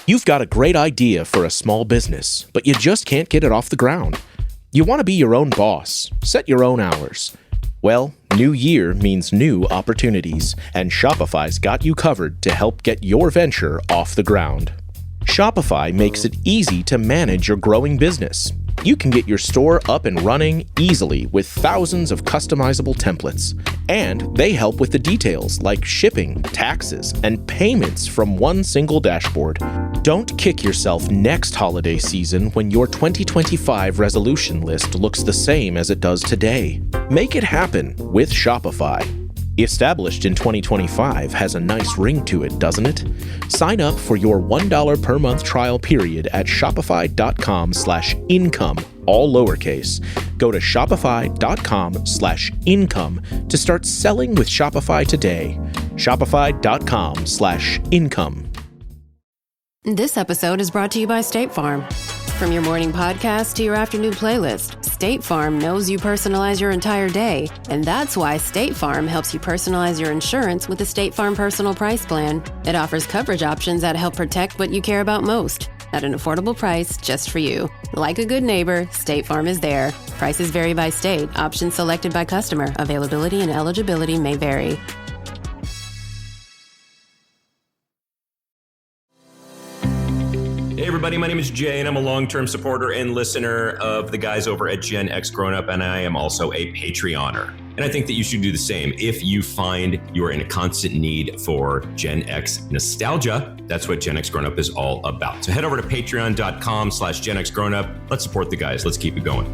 You've got a great idea for a small business, but you just can't get it off the ground. You want to be your own boss, set your own hours. Well, new year means new opportunities, and Shopify's got you covered to help get your venture off the ground. Shopify makes it easy to manage your growing business. You can get your store up and running easily with thousands of customizable templates. And they help with the details like shipping, taxes, and payments from one single dashboard. Don't kick yourself next holiday season when your 2025 resolution list looks the same as it does today. Make it happen with Shopify. Established in 2025 has a nice ring to it, doesn't it? Sign up for your $1 per month trial period at shopify.com/income, all lowercase. Go to shopify.com/income to start selling with Shopify today. Shopify.com/income. This episode is brought to you by State Farm. From your morning podcast to your afternoon playlist, State Farm knows you personalize your entire day, and that's why State Farm helps you personalize your insurance with the State Farm Personal Price Plan. It offers coverage options that help protect what you care about most at an affordable price just for you. Like a good neighbor, State Farm is there. Prices vary by state. Options selected by customer. Availability and eligibility may vary. Hey everybody, my name is Jay and I'm a long-term supporter and listener of the guys over at GenXGrownUp, and I am also a Patreoner. And I think that you should do the same. If you find you're in a constant need for Gen X nostalgia, that's what GenXGrownUp is all about. So head over to patreon.com/GenXGrownUp. Let's support the guys. Let's keep it going.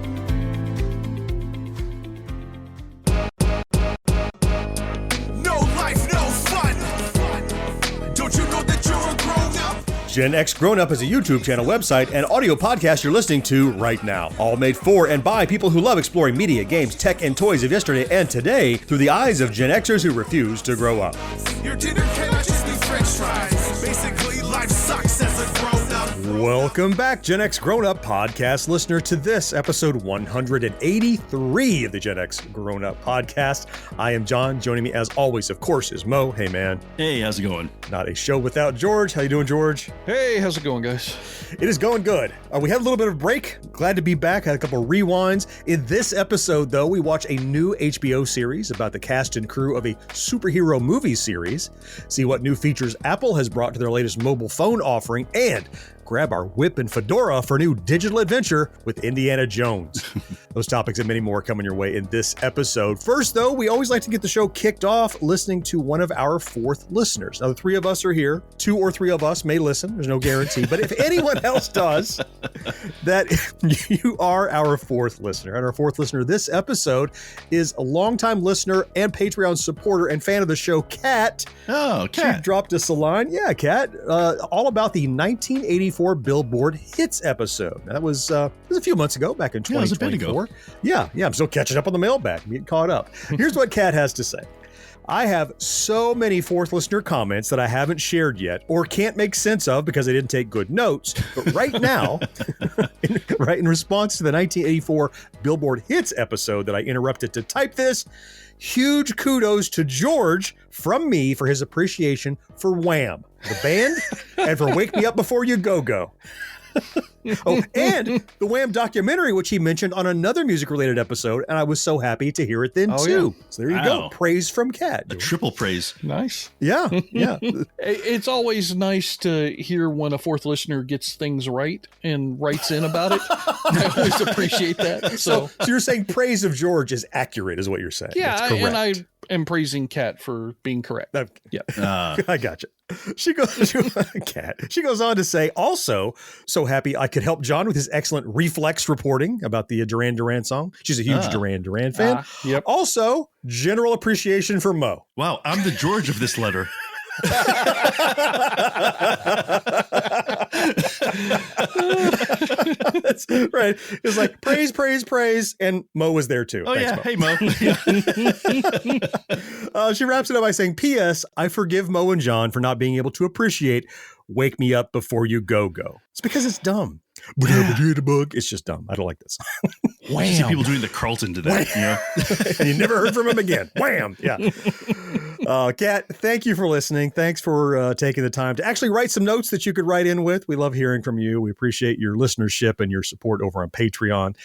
GenXGrownUp is a YouTube channel, website, and audio podcast you're listening to right now. All made for and by people who love exploring media, games, tech, and toys of yesterday and today through the eyes of Gen Xers who refuse to grow up. Your dinner cannot just be French fries. Basically, life sucks as a grown-up. Welcome back, GenXGrownUp podcast listener, to this episode 183 of the GenXGrownUp podcast. I am John. Joining me, as always, of course, is Mo. Hey, man. Hey, how's it going? Not a show without George. How you doing, George? Hey, how's it going, guys? It is going good. We had a little bit of break. Glad to be back. Had a couple of rewinds. In this episode, though, we watch a new HBO series about the cast and crew of a superhero movie series, see what new features Apple has brought to their latest mobile phone offering, and grab our whip and fedora for a new digital adventure with Indiana Jones. Those topics and many more coming your way in this episode. First, though, we always like to get the show kicked off listening to one of our fourth listeners. Now, the three of us are here. 2 or 3 of us may listen. There's no guarantee. But if anyone else does, that you are our fourth listener. And our fourth listener this episode is a longtime listener and Patreon supporter and fan of the show, Kat. Oh, Kat. She dropped us a line. Yeah, Kat. All about the 1984 Billboard Hits episode. That was a few months ago, back in 2024. Yeah, I'm still catching up on the mailbag. I'm getting caught up. Here's what Kat has to say. I have so many fourth listener comments that I haven't shared yet or can't make sense of because I didn't take good notes. But right now, in response to the 1984 Billboard Hits episode that I interrupted to type this, huge kudos to George from me for his appreciation for Wham, the band, and for Wake Me Up Before You Go-Go. Oh, and the Wham documentary, which he mentioned on another music-related episode, and I was so happy to hear it then, too. Yeah. So there you go. Praise from Kat. A triple praise. Nice. Yeah. It's always nice to hear when a fourth listener gets things right and writes in about it. I always appreciate that. So you're saying praise of George is accurate, is what you're saying. Yeah, and I am praising Kat for being correct. Yeah. I gotcha. She goes on to say, also, so happy I could help John with his excellent reflex reporting about the Duran Duran song. She's a huge Duran Duran fan. Yep. Also, general appreciation for Mo. Wow, I'm the George of this letter. That's right. It's like praise, and Mo was there too. Oh, Thanks, Mo. Hey, Mo. She wraps it up by saying, P.S. I forgive Mo and John for not being able to appreciate Wake Me Up Before You Go-Go. It's because it's dumb. It's just dumb. I don't like this. Wham. You see people doing the Carlton to that. You know? And you never heard from him again. Wham. Yeah. Kat, thank you for listening. Thanks for taking the time to actually write some notes that you could write in with. We love hearing from you. We appreciate your listenership and your support over on Patreon.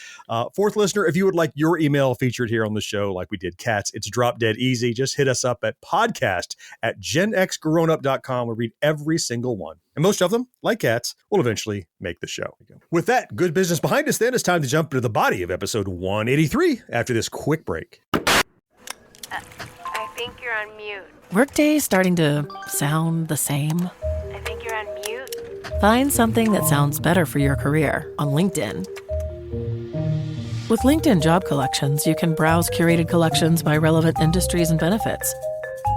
Fourth listener, if you would like your email featured here on the show like we did Kat's, it's drop dead easy. Just hit us up at podcast@GenXGrownUp.com. We read every single one. And most of them, like Kat's, will eventually make the show. With that good business behind us, then it's time to jump into the body of episode 183 after this quick break. I think you're on mute. Workday starting to sound the same? I think you're on mute. Find something that sounds better for your career on LinkedIn. With LinkedIn Job Collections, you can browse curated collections by relevant industries and benefits,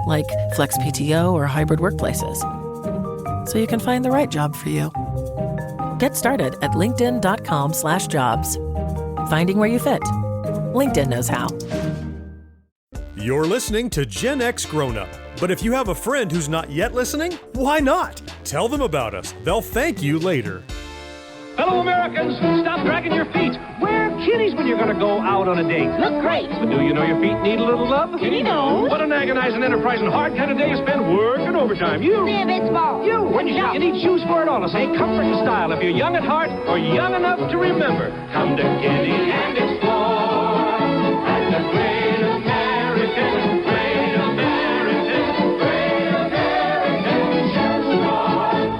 like flex PTO or hybrid workplaces, so you can find the right job for you. Get started at linkedin.com/jobs. Finding where you fit. LinkedIn knows how. You're listening to Gen X Grown Up. But if you have a friend who's not yet listening, why not? Tell them about us. They'll thank you later. Fellow Americans, stop dragging your feet. Wear kitties when you're going to go out on a date. Look great. But do you know your feet need a little love? Kitty knows. What an agonizing, enterprising, hard kind of day you spend working overtime. You. It's small. You. When you shop, you need shoes for it all. To say comfort and style. If you're young at heart or young enough to remember, come to Kitty and explore at the Great American, Great American, Great American Shoe Store.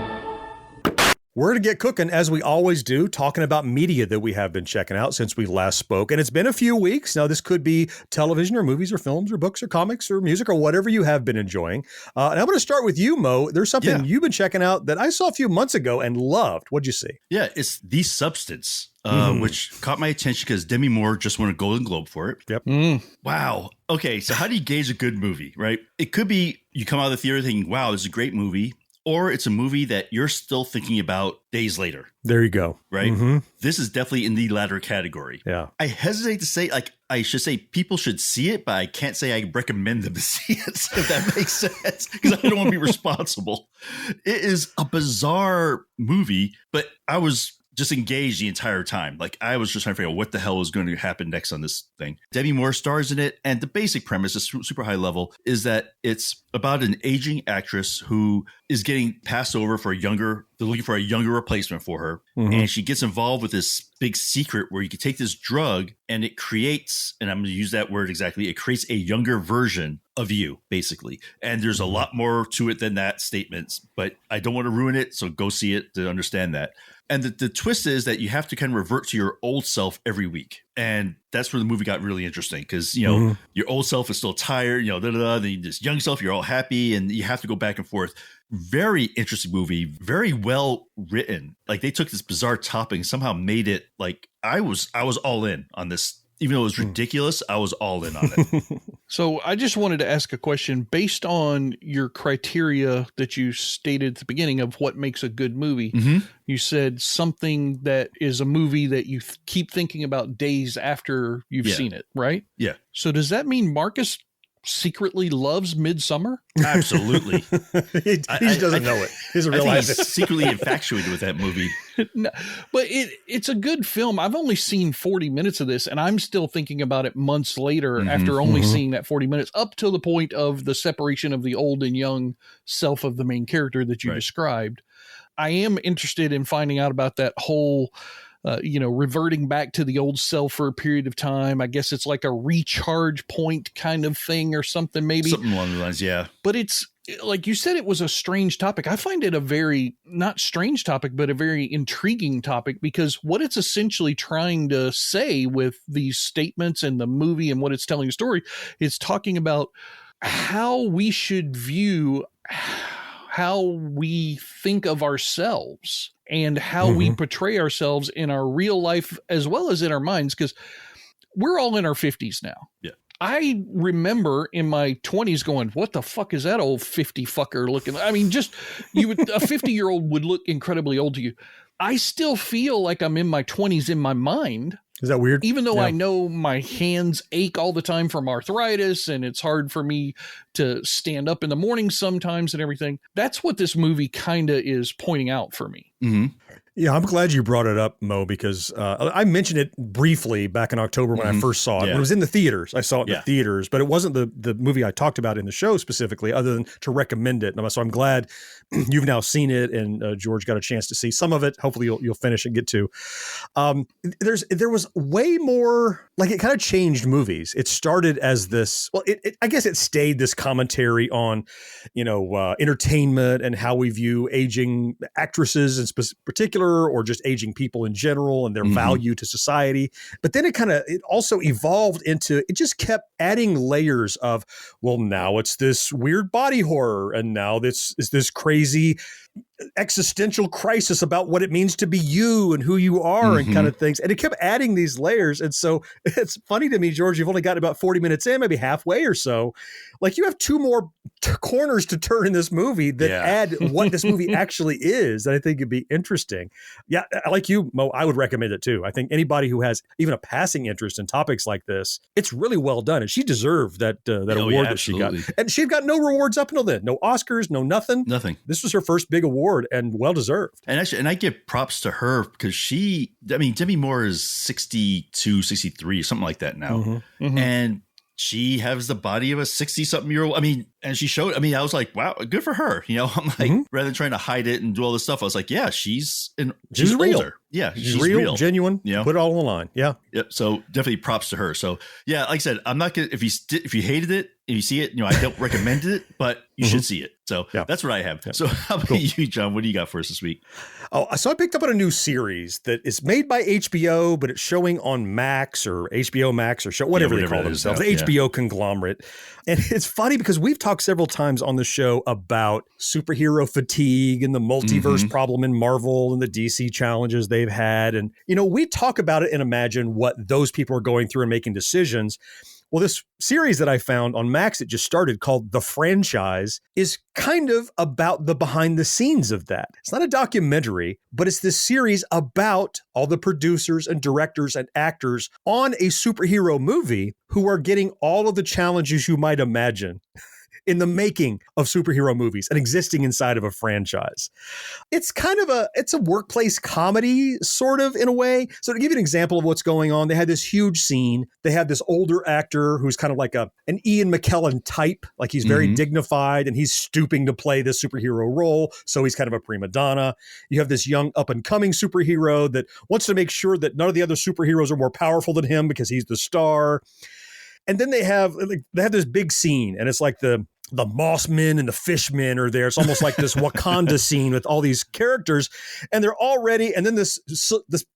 We're to get cooking, as we always do, talking about media that we have been checking out since we last spoke. And it's been a few weeks. Now, this could be television or movies or films or books or comics or music or whatever you have been enjoying. And I'm going to start with you, Mo. There's something you've been checking out that I saw a few months ago and loved. What'd you see? Yeah, it's The Substance, which caught my attention because Demi Moore just won a Golden Globe for it. Yep. Wow. Okay, so how do you gauge a good movie, right? It could be you come out of the theater thinking, wow, this is a great movie. Or it's a movie that you're still thinking about days later. There you go. Right? This is definitely in the latter category. Yeah. I hesitate to say, I should say people should see it, but I can't say I recommend them to see it, if that makes sense, because I don't want to be responsible. It is a bizarre movie, but I was just engaged the entire time. I was just trying to figure out what the hell is going to happen next on this thing. Demi Moore stars in it, and the basic premise is super high level, is that it's about an aging actress who is getting passed over for they're looking for a younger replacement for her. And she gets involved with this big secret where you can take this drug and it creates, and I'm going to use that word exactly, it creates a younger version of you, basically. And there's a lot more to it than that statement, but I don't want to ruin it, so go see it to understand that. And the twist is that you have to kind of revert to your old self every week. And that's where the movie got really interesting because, your old self is still tired, then this young self, you're all happy, and you have to go back and forth. Very interesting movie, very well written. They took this bizarre topic and somehow made it I was all in on this. Even though it was ridiculous, I was all in on it. So I just wanted to ask a question based on your criteria that you stated at the beginning of what makes a good movie. You said something that is a movie that you keep thinking about days after you've seen it, right? Yeah. So does that mean Marcus secretly loves Midsummer? Absolutely. he just doesn't know it. He doesn't realize it. He's secretly infatuated with that movie. No, but it's a good film. I've only seen 40 minutes of this, and I'm still thinking about it months later after only seeing that 40 minutes, up to the point of the separation of the old and young self of the main character that you described. I am interested in finding out about that whole reverting back to the old self for a period of time. I guess it's like a recharge point kind of thing or something, maybe. Something along the lines, yeah. But it's, like you said, it was a strange topic. I find it a very, not strange topic, but a very intriguing topic, because what it's essentially trying to say with these statements and the movie and what it's telling a story, is talking about how we should view how we think of ourselves and how we portray ourselves in our real life as well as in our minds, because we're all in our 50s now. Yeah. I remember in my 20s going, what the fuck is that old 50 fucker looking? I mean, just a 50-year-old would look incredibly old to you. I still feel like I'm in my 20s in my mind. Is that weird? Even though I know my hands ache all the time from arthritis and it's hard for me to stand up in the morning sometimes and everything. That's what this movie kind of is pointing out for me. Mm-hmm. Yeah, I'm glad you brought it up, Mo, because I mentioned it briefly back in October when I first saw it. Yeah. When it was in the theaters. I saw it in the theaters, but it wasn't the movie I talked about in the show specifically, other than to recommend it. So I'm glad you've now seen it, and George got a chance to see some of it. Hopefully you'll finish and get to. There was way more, like, it kind of changed movies. It started as this, well, I guess it stayed this commentary on, entertainment and how we view aging actresses in particular, or just aging people in general and their value to society. But then it also evolved into, it just kept adding layers of, well, now it's this weird body horror, and now this is this crazy existential crisis about what it means to be you and who you are and kind of things. And it kept adding these layers. And so it's funny to me, George, you've only got about 40 minutes in, maybe halfway or so. Like, you have two more corners to turn in this movie that add what this movie actually is. That I think would be interesting. Yeah. Like you, Mo, I would recommend it too. I think anybody who has even a passing interest in topics like this, it's really well done. And she deserved that award that she got. And she got no rewards up until then. No Oscars, no nothing. Nothing. This was her first big award, and well deserved. And actually, and I give props to her because Demi Moore is 62, 63, something like that now. And she has the body of a 60-something-year-old. And she showed, I was like, wow, good for her. I'm like, rather than trying to hide it and do all this stuff, I was like, yeah, she's real. Older. Yeah, she's real, genuine. Put it all on the line. Yeah. Yep. So definitely props to her. So yeah, like I said, I'm not gonna, if you hated it and you see it, I don't recommend it, but you should see it. So that's what I have. Yeah. So how about you, John? What do you got for us this week? Oh, so I picked up on a new series that is made by HBO, but it's showing on Max or HBO Max or whatever they call themselves, the HBO conglomerate. And it's funny because we've talked several times on the show about superhero fatigue and the multiverse problem in Marvel and the DC challenges they've had. And, we talk about it and imagine what those people are going through and making decisions. Well, this series that I found on Max that just started called The Franchise is kind of about the behind the scenes of that. It's not a documentary, but it's this series about all the producers and directors and actors on a superhero movie who are getting all of the challenges you might imagine in the making of superhero movies and existing inside of a franchise. It's kind of it's a workplace comedy, sort of, in a way. So to give you an example of what's going on, they had this huge scene. They had this older actor who's kind of like an Ian McKellen type, like he's very dignified and he's stooping to play this superhero role. So he's kind of a prima donna. You have this young up and coming superhero that wants to make sure that none of the other superheroes are more powerful than him because he's the star. And then they have this big scene, and it's like the Mossmen and the Fishmen are there. It's almost like this Wakanda scene with all these characters, and they're all ready. And then this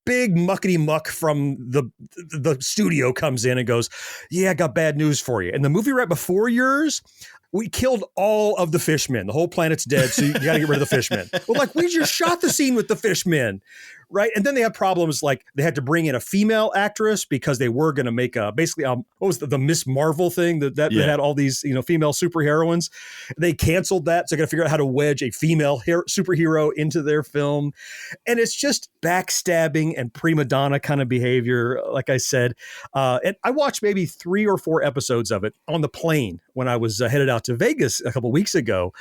big muckety muck from the studio comes in and goes, "Yeah, I got bad news for you. And the movie right before yours, we killed all of the Fishmen. The whole planet's dead, so you got to get rid of the Fishmen." Well, like, we just shot the scene with the Fishmen. Right. And then they have problems like they had to bring in a female actress because they were going to make basically what was the Miss Marvel thing that had all these, female superheroines. They canceled that. So they're going to figure out how to wedge a female superhero into their film. And it's just backstabbing and prima donna kind of behavior. Like I said, and I watched maybe 3 or 4 episodes of it on the plane when I was headed out to Vegas a couple of weeks ago.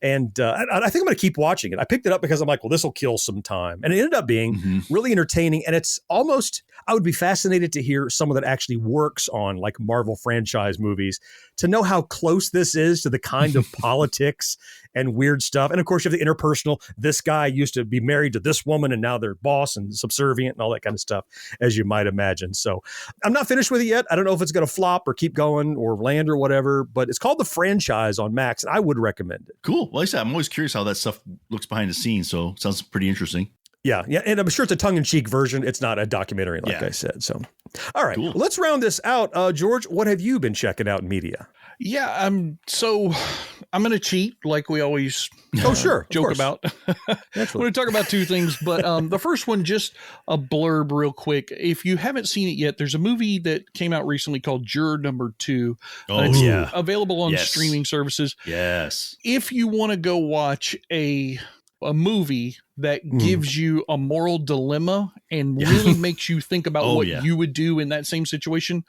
And I think I'm going to keep watching it. I picked it up because I'm like, well, this will kill some time. And it ended up being really entertaining. And it's almost, I would be fascinated to hear someone that actually works on like Marvel franchise movies to know how close this is to the kind of politics and weird stuff. And of course, you have the interpersonal. This guy used to be married to this woman and now they're boss and subservient and all that kind of stuff, as you might imagine. So I'm not finished with it yet. I don't know if it's going to flop or keep going or land or whatever, but it's called The Franchise on Max, and I would recommend it. Cool. Well, like I said, I'm always curious how that stuff looks behind the scenes. So it sounds pretty interesting. Yeah. And I'm sure it's a tongue-in-cheek version. It's not a documentary, like I said. So, all right, cool. Let's round this out. George, what have you been checking out in media? Yeah, I'm going to cheat like we always joke about. I'm going to talk about 2 things, but the first one, just a blurb real quick. If you haven't seen it yet, there's a movie that came out recently called Juror Number 2. It's available on streaming services. Yes. If you want to go watch a movie that gives you a moral dilemma and really makes you think about what yeah. you would do in that same situation,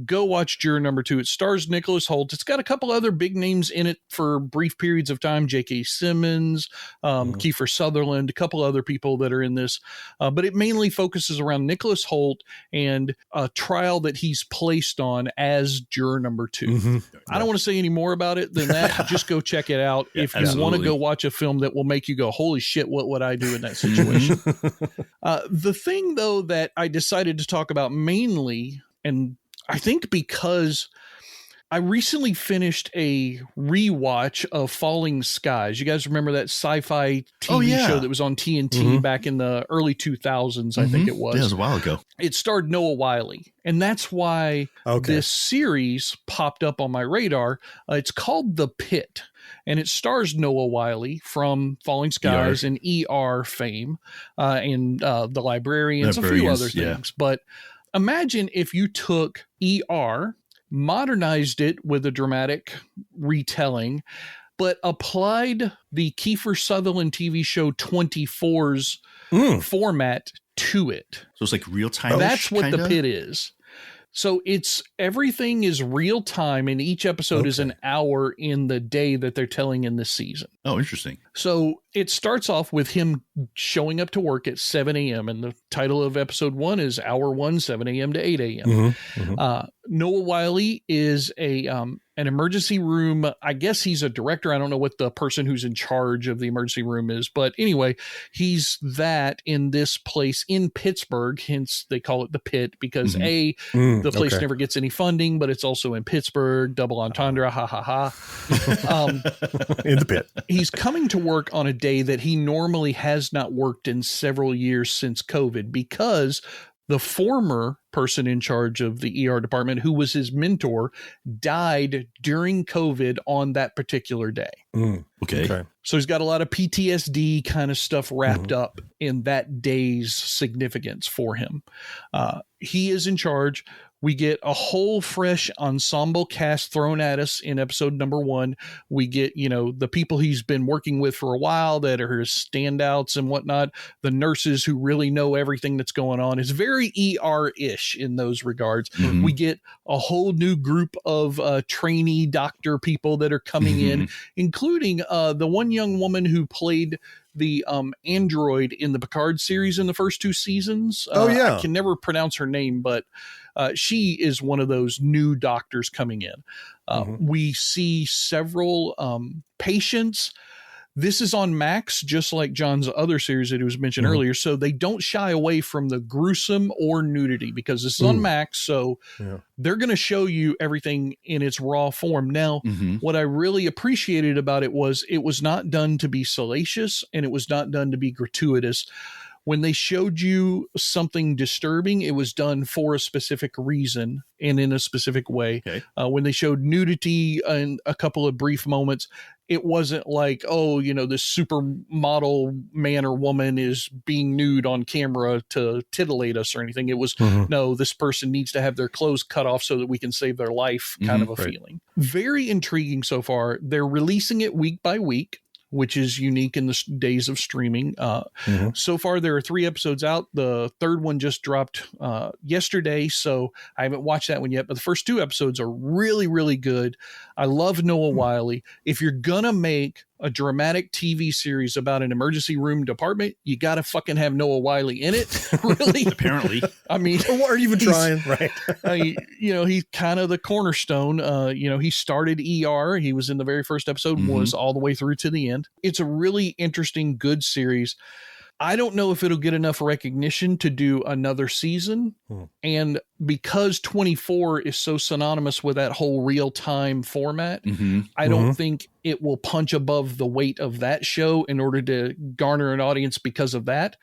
go watch Juror Number 2. It stars Nicholas Hoult. It's got a couple other big names in it for brief periods of time. J.K. Simmons, Kiefer Sutherland, a couple other people that are in this. But it mainly focuses around Nicholas Hoult and a trial that he's placed on as Juror Number 2. Mm-hmm. I don't want to say any more about it than that. Just go check it out. Yeah, if you want to go watch a film that will make you go, holy shit, what would I do in that situation? The thing, though, that I decided to talk about mainly, and I think because I recently finished a rewatch of Falling Skies. You guys remember that sci-fi TV show that was on TNT back in the early 2000s, I think it was. Yeah, it was a while ago. It starred Noah Wyle, and that's why this series popped up on my radar. It's called The Pit, and it stars Noah Wyle from Falling Skies and ER fame, and The Librarians, a few other things. But imagine if you took ER, modernized it with a dramatic retelling, but applied the Kiefer Sutherland TV show 24's format to it. So it's like real time. That's what The Pit is. So everything is real time, and each episode is an hour in the day that they're telling in this season. Oh, interesting. So it starts off with him showing up to work at 7 a.m. And the title of episode 1 is Hour 1, 7 a.m. to 8 a.m. Noah Wyle is an emergency room. I guess he's a director. I don't know what the person who's in charge of the emergency room is. But anyway, he's that in this place in Pittsburgh. Hence, they call it The Pit because the place never gets any funding, but it's also in Pittsburgh. Double entendre. Ha, ha, ha. In the pit. He's coming to work on a day that he normally has not worked in several years since COVID because the former person in charge of the ER department, who was his mentor, died during COVID on that particular day. Okay. So he's got a lot of PTSD kind of stuff wrapped up in that day's significance for him. He is in charge. We get a whole fresh ensemble cast thrown at us in episode number 1. We get, the people he's been working with for a while that are his standouts and whatnot. The nurses who really know everything that's going on. It's very ER-ish in those regards. We get a whole new group of trainee doctor people that are coming in, including the one young woman who played the android in the Picard series in the first 2 seasons. I can never pronounce her name, but she is one of those new doctors coming in. We see several patients. This is on Max, just like John's other series that he was mentioned earlier. So they don't shy away from the gruesome or nudity because this is on Max. So they're going to show you everything in its raw form. Now, what I really appreciated about it was not done to be salacious and it was not done to be gratuitous. When they showed you something disturbing, it was done for a specific reason and in a specific way. When they showed nudity in a couple of brief moments, it wasn't like, this supermodel man or woman is being nude on camera to titillate us or anything. It was, no, this person needs to have their clothes cut off so that we can save their life kind of a feeling. Very intriguing so far. They're releasing it week by week, which is unique in the days of streaming. So far, there are 3 episodes out. The third one just dropped yesterday, so I haven't watched that one yet. But the first 2 episodes are really, really good. I love Noah Wyle. If you're going to make a dramatic TV series about an emergency room department, you got to fucking have Noah Wyle in it. Really? Apparently. I mean, why are you even trying? Right. He's kind of the cornerstone. He started ER. He was in the very first episode, was all the way through to the end. It's a really interesting, good series. I don't know if it'll get enough recognition to do another season. And because 24 is so synonymous with that whole real-time format, I don't think it will punch above the weight of that show in order to garner an audience because of that.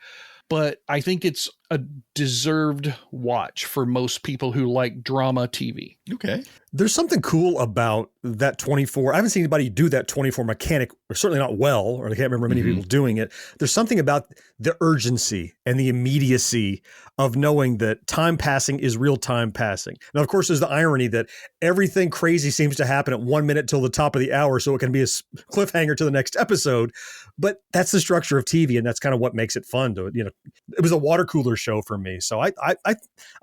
But I think it's a deserved watch for most people who like drama TV. Okay. There's something cool about that 24. I haven't seen anybody do that 24 mechanic, or certainly not well, or I can't remember many people doing it. There's something about the urgency and the immediacy of knowing that time passing is real time passing. Now, of course, there's the irony that everything crazy seems to happen at 1 minute till the top of the hour, so it can be a cliffhanger to the next episode. But that's the structure of TV, and that's kind of what makes it fun. It was a water cooler show for me. So I'm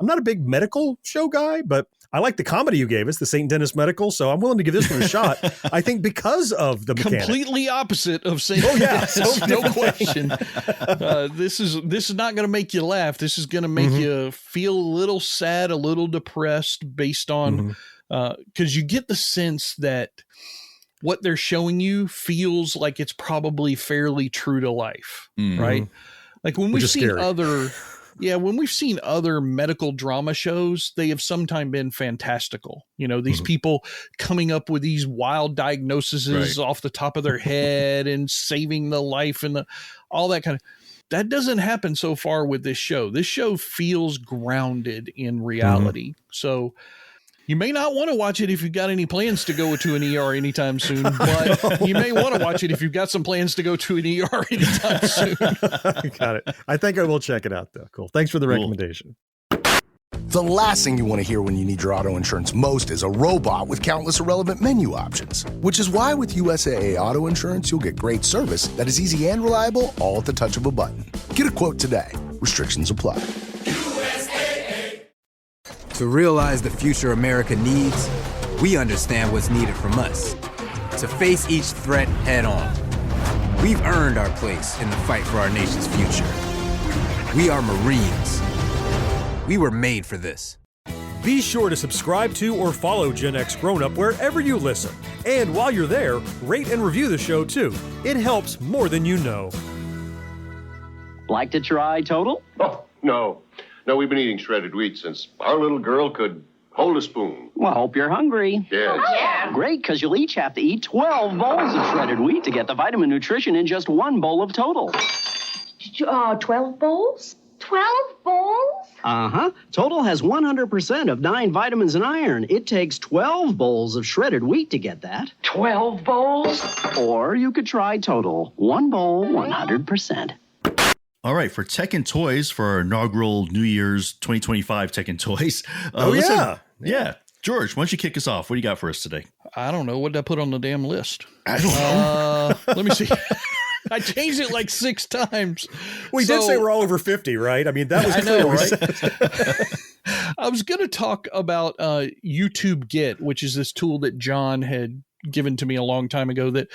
not a big medical show guy, but I like the comedy you gave us, the St. Denis Medical. So I'm willing to give this one a shot. I think because of the mechanic. Completely opposite of St. Denis, no question. This is not going to make you laugh. This is going to make you feel a little sad, a little depressed, based on because you get the sense that what they're showing you feels like it's probably fairly true to life, right? Like when we've seen when we've seen other medical drama shows, they have sometimes been fantastical. You know, these people coming up with these wild diagnoses off the top of their head and saving the life and all that kind of. That doesn't happen so far with this show. This show feels grounded in reality. So you may not want to watch it if you've got any plans to go to an ER anytime soon, but you may want to watch it if you've got some plans to go to an ER anytime soon. Got it. I think I will check it out, though. Cool. Thanks for the recommendation. The last thing you want to hear when you need your auto insurance most is a robot with countless irrelevant menu options, which is why with USAA Auto Insurance, you'll get great service that is easy and reliable, all at the touch of a button. Get a quote today. Restrictions apply. To realize the future America needs, we understand what's needed from us. To face each threat head on. We've earned our place in the fight for our nation's future. We are Marines. We were made for this. Be sure to subscribe to or follow Gen X Grown Up wherever you listen. And while you're there, rate and review the show too. It helps more than you know. Like to try Total? Oh, no. No, we've been eating shredded wheat since our little girl could hold a spoon. Well, I hope you're hungry. Yes. Oh, yeah. Great, because you'll each have to eat 12 bowls of shredded wheat to get the vitamin nutrition in just one bowl of Total. 12 bowls? 12 bowls? Uh-huh. Total has 100% of 9 vitamins and iron. It takes 12 bowls of shredded wheat to get that. 12 bowls? Or you could try Total. 1 bowl, 100%. All right, for Tekken Toys, for our inaugural New Year's 2025 Tekken Toys. Yeah. George, why don't you kick us off? What do you got for us today? I don't know. What did I put on the damn list? I don't know. Let me see. I changed it like 6 times. We did say we're all over 50, right? I mean, that was clear, right? I was going to talk about YouTube Get, which is this tool that John had given to me a long time ago that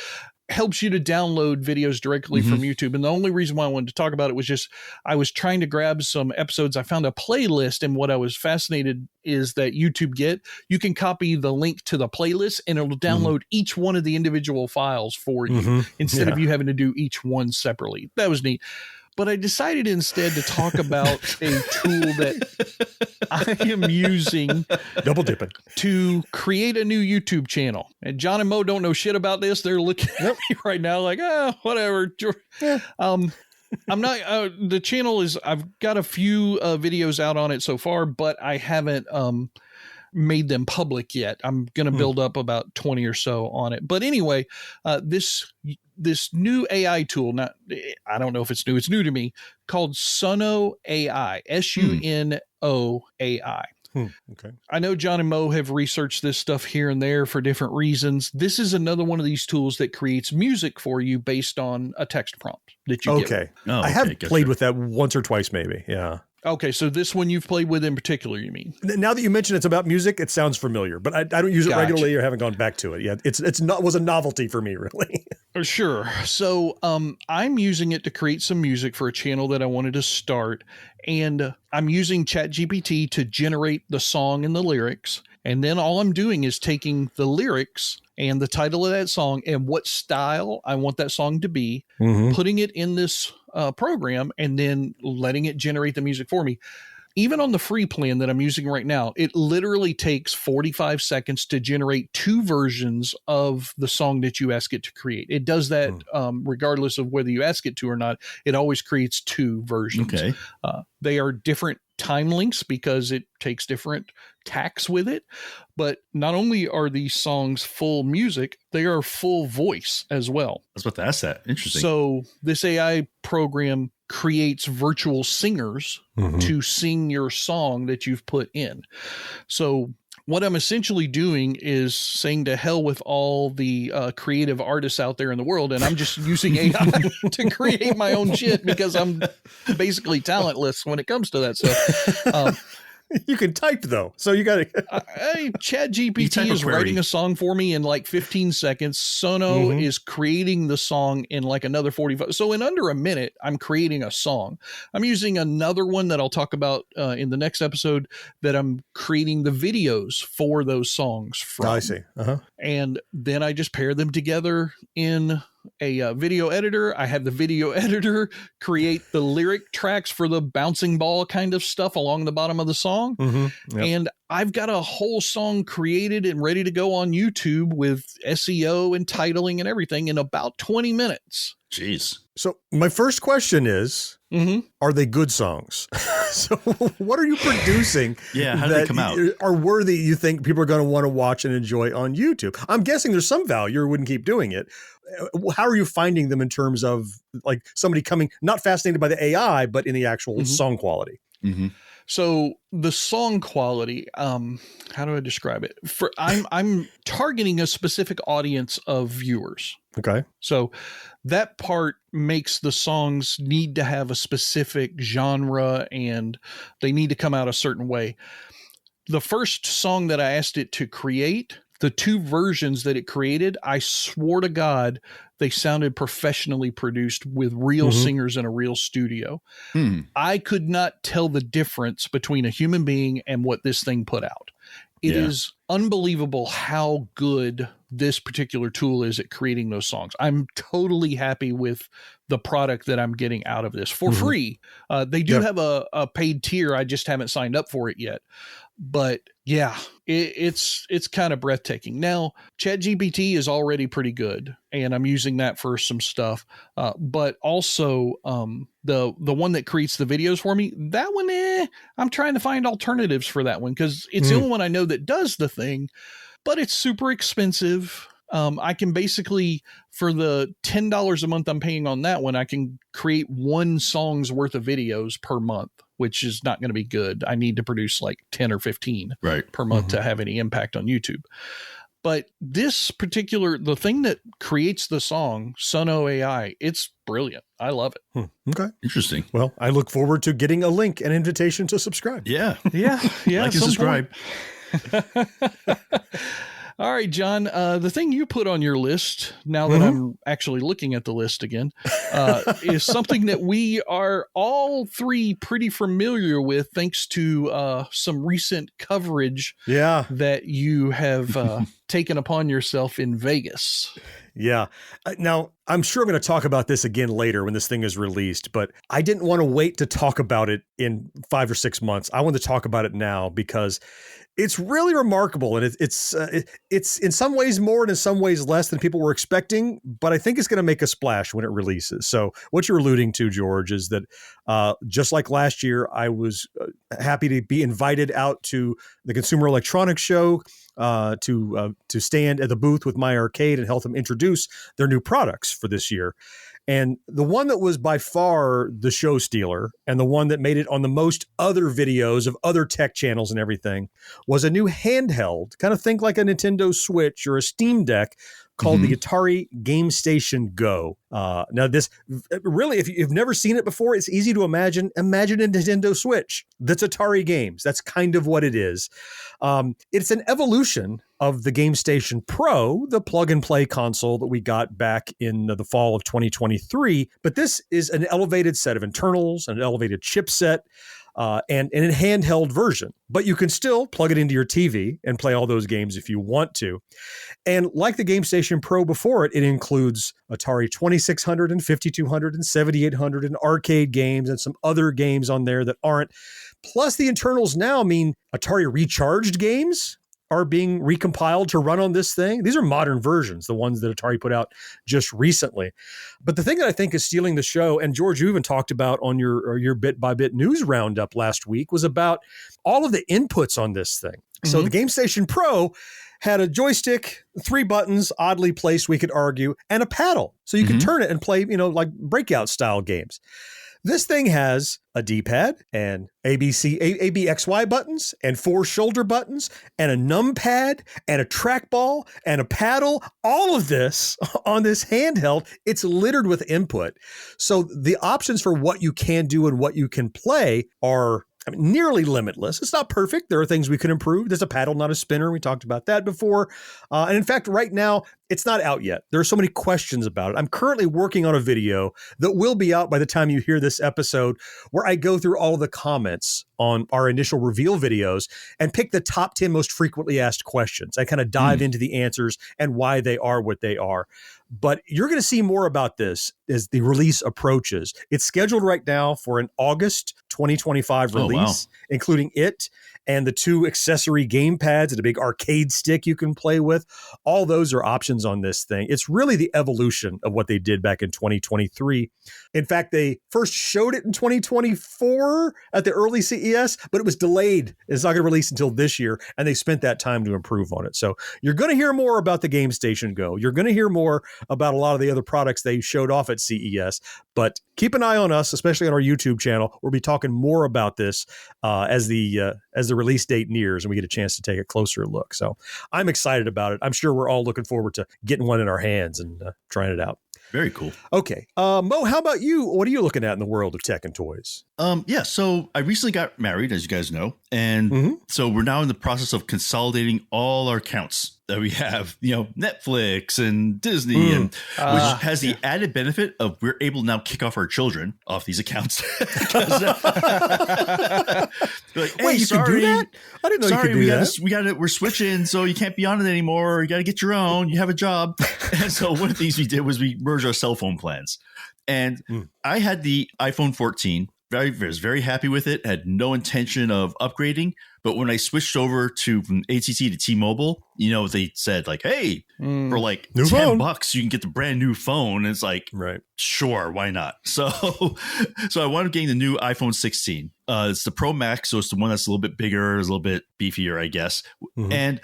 helps you to download videos directly from YouTube. And the only reason why I wanted to talk about it was just I was trying to grab some episodes. I found a playlist, and what I was fascinated is that YouTube Get, you can copy the link to the playlist and it'll download each one of the individual files for you instead of you having to do each one separately. That was neat. But I decided instead to talk about a tool that I am using double dipping to create a new YouTube channel. And John and Mo don't know shit about this. They're looking at me right now like, whatever. I'm not, the channel is, I've got a few videos out on it so far, but I haven't made them public yet. I'm going to build up about 20 or so on it. But anyway, this new AI tool, I don't know if it's new to me, called Suno AI, Suno AI. Okay. I know John and Mo have researched this stuff here and there for different reasons. This is another one of these tools that creates music for you based on a text prompt that you get. I have played with that once or twice, maybe. Yeah. Okay, so this one you've played with in particular, you mean? Now that you mention it's about music, it sounds familiar, but I don't use it regularly or haven't gone back to it yet. Was a novelty for me, really. Sure. So I'm using it to create some music for a channel that I wanted to start, and I'm using ChatGPT to generate the song and the lyrics, and then all I'm doing is taking the lyrics and the title of that song and what style I want that song to be, putting it in this program, and then letting it generate the music for me. Even on the free plan that I'm using right now, it literally takes 45 seconds to generate 2 versions of the song that you ask it to create. It does that regardless of whether you ask it to or not. It always creates 2 versions. Okay. They are different time links because it takes different tacks with it. But not only are these songs full music, they are full voice as well. I was about to ask that. Interesting. So this AI program creates virtual singers to sing your song that you've put in. So what I'm essentially doing is saying to hell with all the creative artists out there in the world, and I'm just using AI to create my own shit because I'm basically talentless when it comes to that stuff. You can type though, so you got to. ChatGPT is writing a song for me in like 15 seconds. Sono is creating the song in like another 45. So in under a minute, I'm creating a song. I'm using another one that I'll talk about in the next episode that I'm creating the videos for those songs from. I see. And then I just pair them together in a video editor. I have the video editor create the lyric tracks for the bouncing ball kind of stuff along the bottom of the song. And I've got a whole song created and ready to go on YouTube with SEO and titling and everything in about 20 minutes. Jeez. So my first question is, are they good songs? So what are you producing? How do they come out? Are worthy, you think people are going to want to watch and enjoy on YouTube? I'm guessing there's some value or wouldn't keep doing it. How are you finding them in terms of like somebody coming, not fascinated by the AI, but in the actual song quality? So the song quality, how do I describe it? I'm targeting a specific audience of viewers. Okay. So that part makes the songs need to have a specific genre and they need to come out a certain way. The first song that I asked it to create, the two versions that it created, I swore to God, they sounded professionally produced with real singers in a real studio. I could not tell the difference between a human being and what this thing put out. It is unbelievable how good this particular tool is at creating those songs. I'm totally happy with the product that I'm getting out of this for free. They do have a paid tier. I just haven't signed up for it yet. But yeah, it's kind of breathtaking. Now, ChatGPT is already pretty good, and I'm using that for some stuff. But also the one that creates the videos for me, that one, I'm trying to find alternatives for that one because it's the only one I know that does the thing, but it's super expensive. I can basically, for the $10 a month I'm paying on that one, I can create one song's worth of videos per month, which is not going to be good. I need to produce like 10 or 15 per month to have any impact on YouTube. But this particular, the thing that creates the song, Sono AI, it's brilliant. I love it. Okay. Interesting. Well, I look forward to getting a link and invitation to subscribe. Yeah. Like and subscribe. All right, John, the thing you put on your list, now that I'm actually looking at the list again, is something that we are all three pretty familiar with thanks to some recent coverage that you have taken upon yourself in Vegas. Yeah. Now, I'm sure I'm going to talk about this again later when this thing is released, but I didn't want to wait to talk about it in 5 or 6 months. I want to talk about it now because it's really remarkable, and it's in some ways more and in some ways less than people were expecting, but I think it's going to make a splash when it releases. So what you're alluding to, George, is that just like last year, I was happy to be invited out to the Consumer Electronics Show to stand at the booth with My Arcade and help them introduce their new products for this year. And the one that was by far the show stealer and the one that made it on the most other videos of other tech channels and everything was a new handheld, kind of think like a Nintendo Switch or a Steam Deck, called the Atari Gamestation Go. Now this really, if you've never seen it before, it's easy to imagine. Imagine a Nintendo Switch that's Atari games. That's kind of what it is. It's an evolution of the Gamestation Pro, the plug and play console that we got back in the fall of 2023. But this is an elevated set of internals, an elevated chipset, and a handheld version. But you can still plug it into your TV and play all those games if you want to. And like the Gamestation Pro before it, it includes Atari 2600 and 5200 and 7800 and arcade games and some other games on there that aren't. Plus the internals now mean Atari Recharged games are being recompiled to run on this thing. These are modern versions, the ones that Atari put out just recently. But the thing that I think is stealing the show, and George, you even talked about on your bit-by-bit news roundup last week, was about all of the inputs on this thing. So the Gamestation Pro had a joystick, 3 buttons, oddly placed, we could argue, and a paddle. So you could turn it and play, like breakout style games. This thing has a D-pad and ABXY buttons and 4 shoulder buttons and a numpad and a trackball and a paddle. All of this on this handheld, it's littered with input. So the options for what you can do and what you can play are nearly limitless. It's not perfect. There are things we could improve. There's a paddle, not a spinner. We talked about that before. And in fact, right now, it's not out yet. There are so many questions about it. I'm currently working on a video that will be out by the time you hear this episode, where I go through all of the comments on our initial reveal videos and pick the top 10 most frequently asked questions. I kind of dive into the answers and why they are what they are. But you're going to see more about this as the release approaches. It's scheduled right now for an August 2025 release, including it and the 2 accessory game pads and a big arcade stick you can play with. All those are options on this thing. It's really the evolution of what they did back in 2023. In fact, they first showed it in 2024 at the early CES, but it was delayed. It's not going to release until this year, and they spent that time to improve on it. So you're going to hear more about the Gamestation Go. You're going to hear more about a lot of the other products they showed off at CES, but keep an eye on us, especially on our YouTube channel. We'll be talking more about this as the release date nears and we get a chance to take a closer look. So I'm excited about it. I'm sure we're all looking forward to getting one in our hands and trying it out. Very cool. Okay. Mo, how about you? What are you looking at in the world of tech and toys? So I recently got married, as you guys know. And so we're now in the process of consolidating all our accounts that we have, Netflix and Disney, and which has the added benefit of we're able to now kick off our children off these accounts. Like, hey, wait, you can do that? I didn't know you could do that. We're switching, so you can't be on it anymore. You got to get your own. You have a job. And so one of the things we did was we merged our cell phone plans. And I had the iPhone 14. Was very happy with it. Had no intention of upgrading. But when I switched over from AT&T to T-Mobile, they said like, hey, for like new $10, you can get the brand new phone. And it's like, right, sure, why not? So I wound up getting the new iPhone 16. It's the Pro Max, so it's the one that's a little bit bigger, a little bit beefier, I guess. And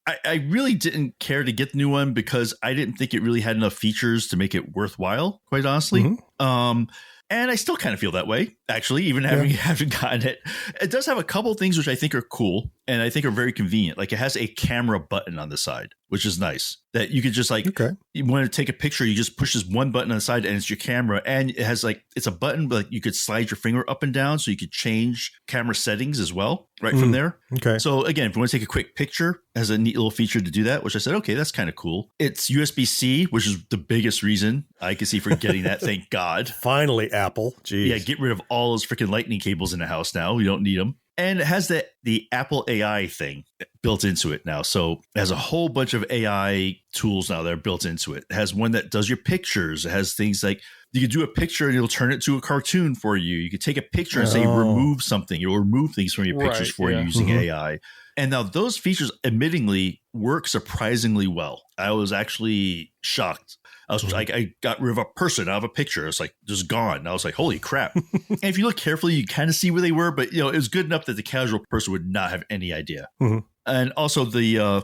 I really didn't care to get the new one because I didn't think it really had enough features to make it worthwhile, quite honestly. And I still kind of feel that way, actually, even having gotten it. It does have a couple of things which I think are cool and I think are very convenient. Like it has a camera button on the side, which is nice. That you could just you want to take a picture, you just push this one button on the side and it's your camera. And it has it's a button, but you could slide your finger up and down so you could change camera settings as well from there. Okay. So again, if you want to take a quick picture, it has a neat little feature to do that, which I said, okay, that's kind of cool. It's USB-C, which is the biggest reason I can see for getting that. Thank God. Finally, Apple. Jeez. Yeah, get rid of all those freaking lightning cables in the house now. We don't need them. And it has the Apple AI thing built into it now. So it has a whole bunch of AI tools now that are built into it. It has one that does your pictures. It has things like you can do a picture and it'll turn it to a cartoon for you. You could take a picture and say remove something. It'll remove things from your pictures for you using AI. And now those features admittingly work surprisingly well. I was actually shocked. I got rid of a person out of a picture. It's like just gone. And I was like, holy crap. And if you look carefully, you kind of see where they were, but it was good enough that the casual person would not have any idea. And also the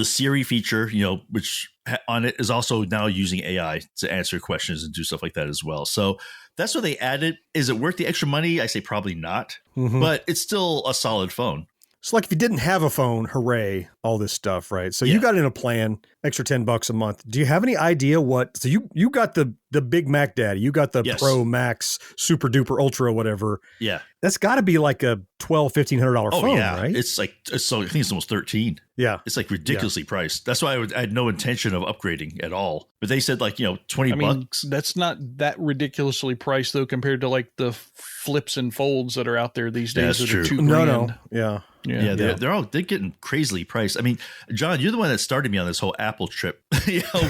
Siri feature, which on it is also now using AI to answer questions and do stuff like that as well. So that's what they added. Is it worth the extra money? I say probably not, but it's still a solid phone. So like if you didn't have a phone, hooray, all this stuff, right? So you got in a plan, extra $10 a month. Do you have any idea what, so you got the Big Mac Daddy, you got the Pro Max, Super Duper Ultra, whatever. Yeah. That's got to be like a $1,200-$1,500 phone, right? It's like, I think it's almost 13. Yeah. It's like ridiculously priced. That's why I had no intention of upgrading at all. But they said like, $20. That's not that ridiculously priced though, compared to like the flips and folds that are out there these days. That's true. $2,000. Yeah. They're getting crazily priced. I mean, John, you're the one that started me on this whole Apple trip.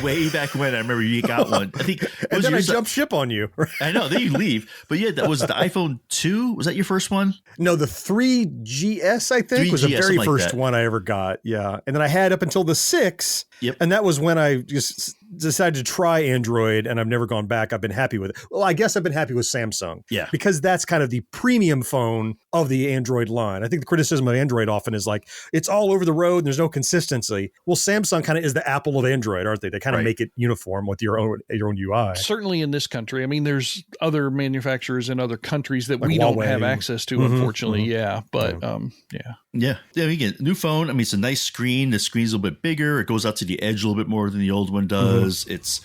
Way back when. I remember you got one. I think and then I jumped ship on you. I know. Then you leave. But yeah, that was the iPhone 2. Was that your first one? No, the 3GS, I think, was the very first one I ever got. Yeah. And then I had up until the 6. Yep. And that was when I just decided to try Android and I've never gone back. I've been happy with it. Well, I guess I've been happy with Samsung. Yeah. Because that's kind of the premium phone of the Android line. I think the criticism of Android often is like, it's all over the road and there's no consistency. Well, Samsung kind of is the Apple of Android, aren't they? They kind of make it uniform with your own UI. Certainly in this country. I mean, there's other manufacturers in other countries that Like we Huawei. don't have access to, unfortunately. Yeah. But yeah. Yeah. Again, new phone. I mean, it's a nice screen. The screen's a little bit bigger. It goes out to the edge a little bit more than the old one does. It's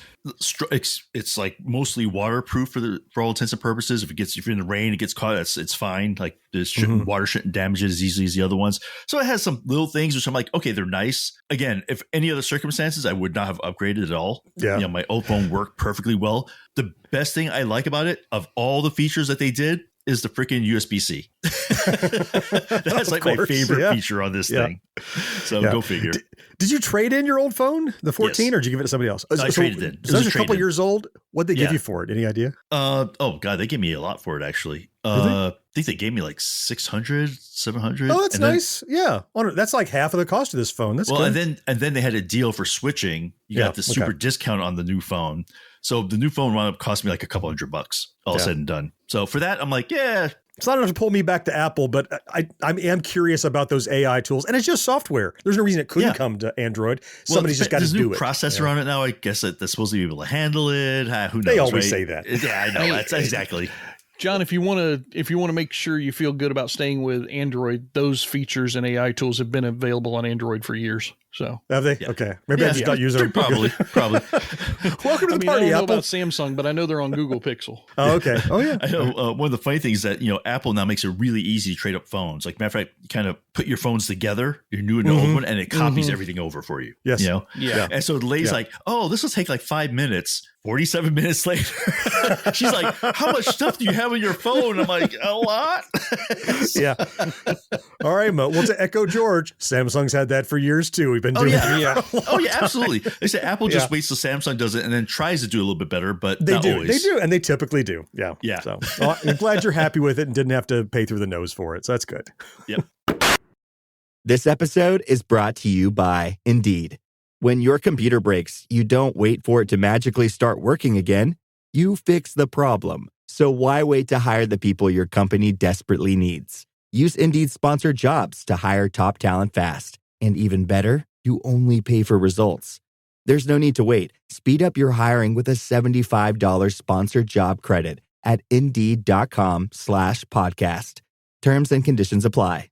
like mostly waterproof for all intents and purposes. If you're in the rain, it gets caught. It's fine. Like water shouldn't damage it as easily as the other ones. So it has some little things which I'm like, okay, they're nice. Again, if any other circumstances, I would not have upgraded at all. Yeah. You know, my old phone worked perfectly well. The best thing I like about it, of all the features that they did, is the freaking USB-C. That's like my favorite feature on this thing. So go figure. Did you trade in your old phone, the 14, or did you give it to somebody else? I traded in. So that's a couple years old. What'd they give you for it? Any idea? Oh God, they gave me a lot for it actually. I think they gave me like 600, 700. Oh, that's nice. Yeah. That's like half of the cost of this phone. That's good. And then they had a deal for switching. You got the super discount on the new phone. So the new phone wound up costing me like a couple $100 all said and done. So for that, I'm like, yeah. It's not enough to pull me back to Apple, but I am curious about those AI tools. And it's just software. There's no reason it couldn't come to Android. Somebody's just got to do it. There's a new processor on it now. I guess that they're supposed to be able to handle it. Who knows? They always say that. Yeah, I know. That's exactly. John, if you want to make sure you feel good about staying with Android, those features and AI tools have been available on Android for years. So have they? Okay, maybe I just got using them. Probably. Welcome to the party, I don't know Apple. about Samsung, but I know they're on Google Pixel. Oh, okay. Oh, yeah. I know. One of the funny things that Apple now makes it really easy to trade up phones. Like, matter of fact, you kind of put your phones together, your new and old one, and it copies everything over for you. Yes. Yeah. And so the lady's like, "Oh, this will take like 5 minutes." 47 minutes later, she's like, "How much stuff do you have on your phone?" I'm like, "A lot." Yeah. All right, Mo. Well, to echo George, Samsung's had that for years too. We've been doing it. Oh yeah, absolutely. They say Apple just waits till Samsung does it and then tries to do a little bit better, but they not do. always. They do, and they typically do. Yeah. Yeah. So I'm glad you're happy with it and didn't have to pay through the nose for it. So that's good. Yep. This episode is brought to you by Indeed. When your computer breaks, you don't wait for it to magically start working again. You fix the problem. So why wait to hire the people your company desperately needs? Use Indeed's sponsored jobs to hire top talent fast. And even better, you only pay for results. There's no need to wait. Speed up your hiring with a $75 sponsored job credit at Indeed.com/podcast. Terms and conditions apply.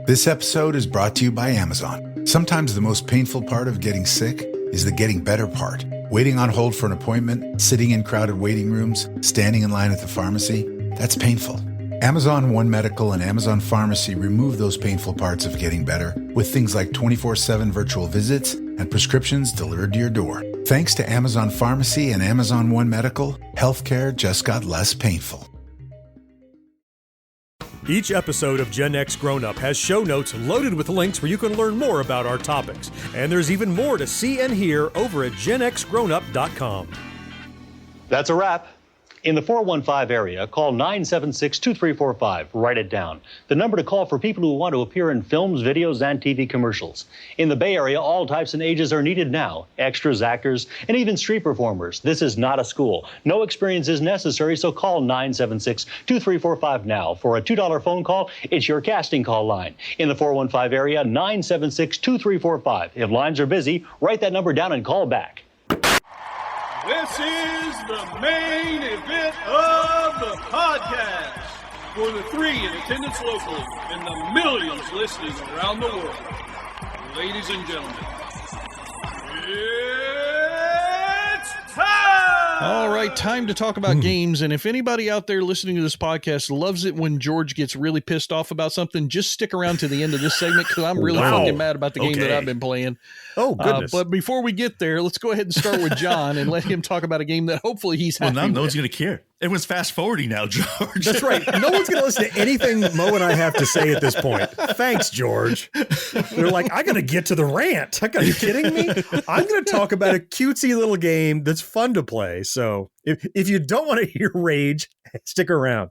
This episode is brought to you by Amazon. Sometimes the most painful part of getting sick is the getting better part. Waiting on hold for an appointment, sitting in crowded waiting rooms, standing in line at the pharmacy, that's painful. Amazon One Medical and Amazon Pharmacy remove those painful parts of getting better with things like 24/7 virtual visits and prescriptions delivered to your door. Thanks to Amazon Pharmacy and Amazon One Medical, healthcare just got less painful. Each episode of Gen X Grown Up has show notes loaded with links where you can learn more about our topics. And there's even more to see and hear over at GenXGrownUp.com. That's a wrap. In the 415 area, call 976-2345. Write it down. The number to call for people who want to appear in films, videos, and TV commercials. In the Bay Area, all types and ages are needed now. Extras, actors, and even street performers. This is not a school. No experience is necessary, so call 976-2345 now. For a $2 phone call, it's your casting call line. In the 415 area, 976-2345. If lines are busy, write that number down and call back. This is the main event of the podcast. For the 3 in attendance locally and the millions listening around the world. Ladies and gentlemen, it's time! All right, time to talk about games. And if anybody out there listening to this podcast loves it when George gets really pissed off about something, just stick around to the end of this segment because I'm really fucking mad about the game that I've been playing. Oh, goodness. But before we get there, let's go ahead and start with John and let him talk about a game that hopefully he's happy Well, now no one's with. going to care. Everyone's fast forwarding now, George. That's right. No one's going to listen to anything Mo and I have to say at this point. Thanks, George. They're like, I got to get to the rant. Are you kidding me? I'm going to talk about a cutesy little game that's fun to play. So if you don't want to hear rage, stick around.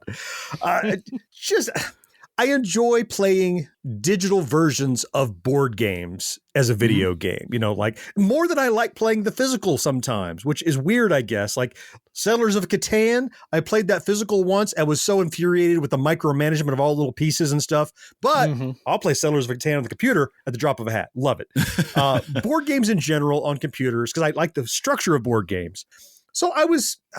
I enjoy playing digital versions of board games as a video game, like more than I like playing the physical sometimes, which is weird, I guess. Like Settlers of Catan, I played that physical once. I was so infuriated with the micromanagement of all the little pieces and stuff, but I'll play Settlers of Catan on the computer at the drop of a hat. Love it. Board games in general on computers, because I like the structure of board games. So I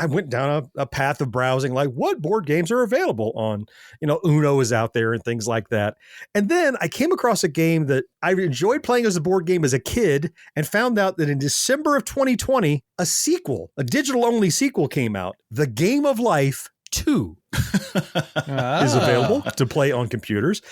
went down a path of browsing, like what board games are available on, Uno is out there and things like that. And then I came across a game that I enjoyed playing as a board game as a kid, and found out that in December of 2020, a digital only sequel came out, The Game of Life 2. Is available to play on computers.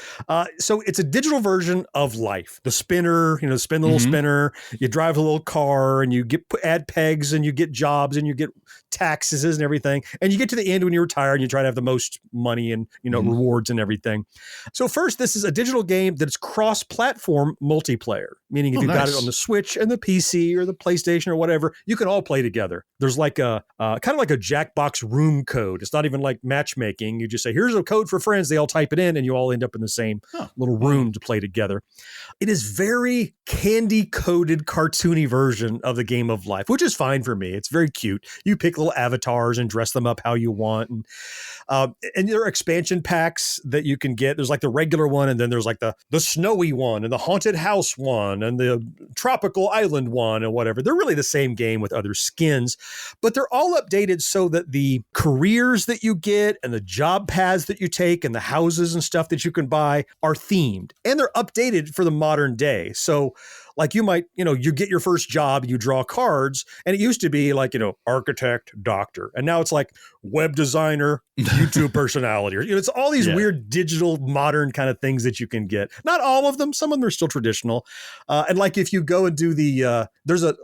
So it's a digital version of Life. The spinner, spin the little spinner, you drive a little car, and you add pegs, and you get jobs, and you get taxes and everything. And you get to the end when you retire, and you try to have the most money and, rewards and everything. So first, this is a digital game that's cross-platform multiplayer, meaning if you've got it on the Switch and the PC or the PlayStation or whatever, you can all play together. There's like a kind of like a Jackbox room code. It's not even like matchmaking. You just say, here's a code for friends. They all type it in, and you all end up in the same little room to play together. It is very candy-coded, cartoony version of The Game of Life, which is fine for me. It's very cute. You pick little avatars and dress them up how you want. And there are expansion packs that you can get. There's like the regular one, and then there's like the snowy one, and the haunted house one, and the tropical island one, and whatever. They're really the same game with other skins, but they're all updated so that the careers that you get and the job paths that you take and the houses and stuff that you can buy are themed, and they're updated for the modern day. So like you might, you get your first job, you draw cards, and it used to be like, architect, doctor. And now it's like web designer, YouTube personality. Or, it's all these weird digital modern kind of things that you can get. Not all of them. Some of them are still traditional. And like if you go and do there's a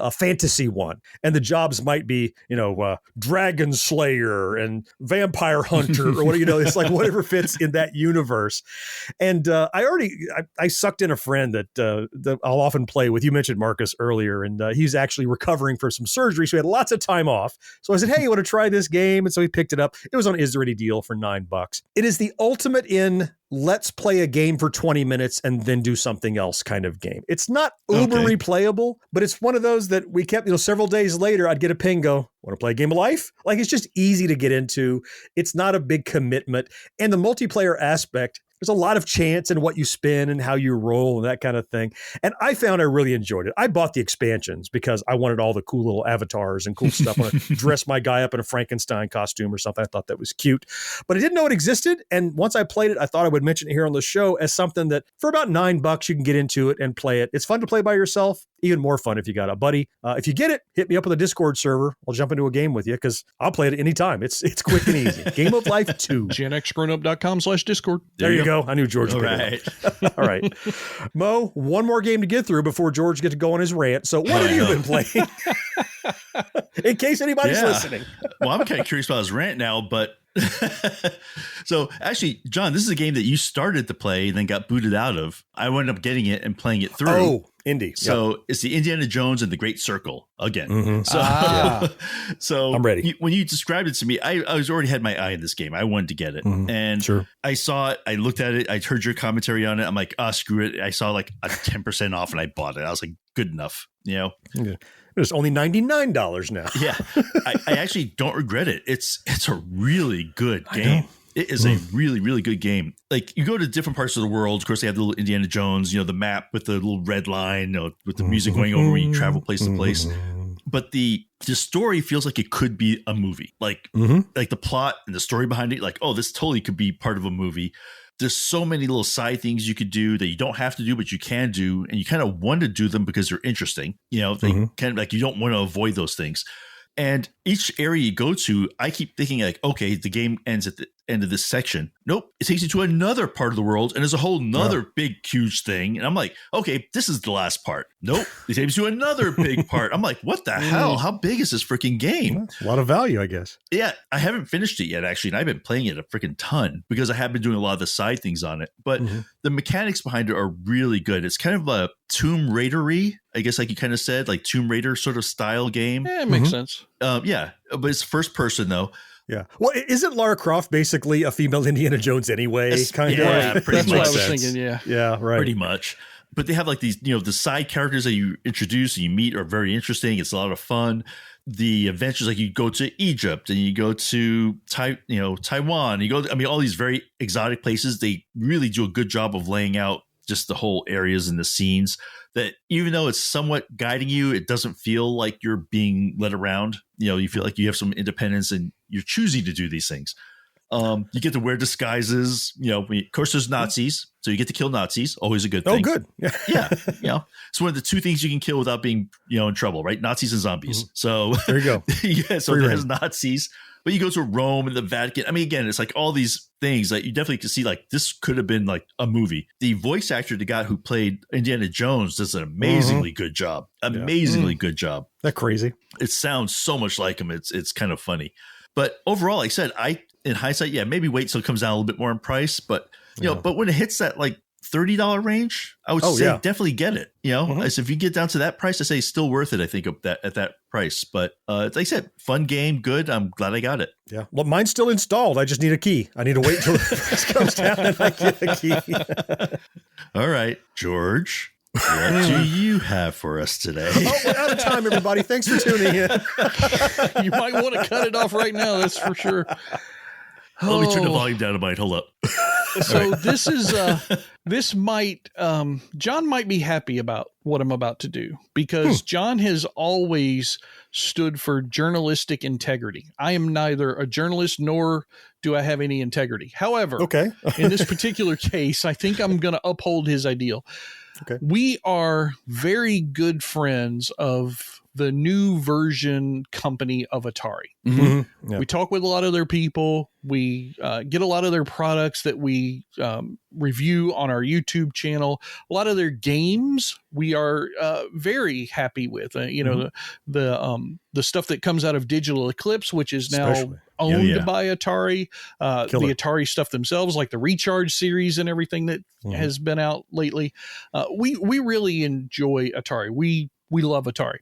fantasy one, and the jobs might be, dragon slayer and vampire hunter or what, it's like whatever fits in that universe. And I sucked in a friend that I'll often play with. You mentioned Marcus earlier, and he's actually recovering from some surgery, so he had lots of time off. So I said, hey, you want to try this game? And so he picked it up. It was on Is There Any Deal for $9. It is the ultimate in let's play a game for 20 minutes and then do something else kind of game. It's not uber replayable, but it's one of those that we kept, several days later, I'd get a ping, go, want to play a game of life? Like, it's just easy to get into. It's not a big commitment. And the multiplayer aspect, there's a lot of chance in what you spin and how you roll and that kind of thing. And I found I really enjoyed it. I bought the expansions because I wanted all the cool little avatars and cool stuff. I want to dress my guy up in a Frankenstein costume or something. I thought that was cute, but I didn't know it existed. And once I played it, I thought I would mention it here on the show as something that for about $9, you can get into it and play it. It's fun to play by yourself. Even more fun if you got a buddy. If you get it, hit me up on the Discord server. I'll jump into a game with you because I'll play it anytime. It's quick and easy. Game of Life 2. GenXGrownUp.com/Discord. There you go. I knew George would pick it up. All right. Mo, one more game to get through before George gets to go on his rant. So what have you been playing? In case anybody's listening. Well, I'm kind of curious about his rant now, but so actually, John, this is a game that you started to play and then got booted out of. I wound up getting it and playing it through. Oh, indie. So It's the Indiana Jones and the Great Circle again. Mm-hmm. So I'm ready. When you described it to me, I was already had my eye in this game. I wanted to get it. Mm-hmm. And I saw it. I looked at it. I heard your commentary on it. I'm like, screw it. I saw like a 10% off and I bought it. I was like, good enough. Okay. It's only $99 now. Yeah. I actually don't regret it. It's a really good game. It is a really, really good game. Like, you go to different parts of the world. Of course, they have the little Indiana Jones, the map with the little red line, with the music going over when you travel place to place. But the story feels like it could be a movie. Like the plot and the story behind it, like, oh, this totally could be part of a movie. There's so many little side things you could do that you don't have to do, but you can do. And you kind of want to do them because they're interesting. They kind of like, you don't want to avoid those things. And each area you go to, I keep thinking like, okay, the game ends at the end of this section. Nope. It takes you to another part of the world, and there's a whole nother big, huge thing. And I'm like, okay, this is the last part. Nope. It takes you to another big part. I'm like, what the hell? How big is this freaking game? A lot of value, I guess. Yeah. I haven't finished it yet, actually. And I've been playing it a freaking ton because I have been doing a lot of the side things on it. But the mechanics behind it are really good. It's kind of a Tomb Raider-y, I guess, like you kind of said, like Tomb Raider sort of style game. Yeah, it makes sense. Yeah. But it's first person, though. Yeah. Well, isn't Lara Croft basically a female Indiana Jones anyway? Kind yeah, of. pretty That's much. what I was thinking. Yeah. Yeah, right. Pretty much. But they have like these, the side characters that you introduce and you meet are very interesting. It's a lot of fun. The adventures, like you go to Egypt and you go to Taiwan, you go, all these very exotic places. They really do a good job of laying out just the whole areas and the scenes that even though it's somewhat guiding you, it doesn't feel like you're being led around. You feel like you have some independence and you're choosing to do these things. You get to wear disguises, of course there's Nazis, so you get to kill Nazis. Always a good thing. Oh, good. Yeah. It's one of the two things you can kill without being, in trouble, right? Nazis and zombies. So there you go. Yeah. So there's Nazis, but you go to Rome and the Vatican. Again, it's like all these things that you definitely can see, like this could have been like a movie. The voice actor, the guy who played Indiana Jones, does an amazingly good job. Amazingly good job. That crazy. It sounds so much like him. It's kind of funny. But overall, like I said, in hindsight, maybe wait till it comes down a little bit more in price. But but when it hits that like $30 range, I would say definitely get it. As if you get down to that price, I say it's still worth it. I think at that price. But like I said, fun game, good. I'm glad I got it. Yeah. Well, mine's still installed. I just need a key. I need to wait till the price comes down and I get a key. All right, George. What do you have for us today? Oh, we're out of time, everybody. Thanks for tuning in. You might want to cut it off right now. That's for sure. Let me turn the volume down a bit. Hold up. So this is John might be happy about what I'm about to do because John has always stood for journalistic integrity. I am neither a journalist nor do I have any integrity. However, in this particular case, I think I'm going to uphold his ideal. Okay. We are very good friends of the new version company of Atari. Mm-hmm. Yeah. We talk with a lot of their people. We get a lot of their products that we review on our YouTube channel. A lot of their games we are very happy with. The stuff that comes out of Digital Eclipse, which is now owned by Atari. The Atari stuff themselves, like the Recharge series and everything that has been out lately. We really enjoy Atari. We love Atari.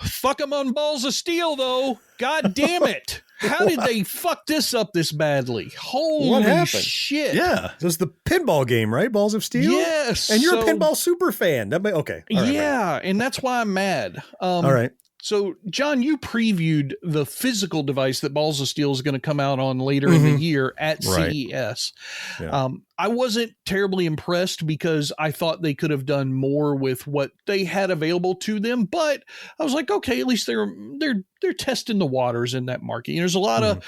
Fuck them on balls of steel, though. God damn it. How did they fuck this up this badly? Holy shit. Yeah. It was the pinball game, right? Balls of Steel? Yes. And you're a pinball super fan. Okay. All right, and that's why I'm mad. All right. So, John, you previewed the physical device that Balls of Steel is going to come out on later in the year at CES. Yeah. I wasn't terribly impressed because I thought they could have done more with what they had available to them. But I was like, okay, at least they're testing the waters in that market. There's a lot of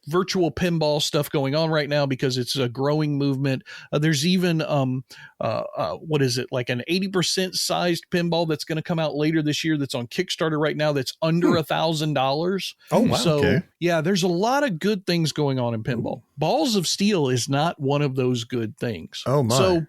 virtual pinball stuff going on right now because it's a growing movement. There's even what is it, like an 80% sized pinball that's going to come out later this year that's on Kickstarter right now that's under $1,000. Oh, wow. So yeah, there's a lot of good things going on in pinball. Balls of Steel is not one of those good things. Oh my. So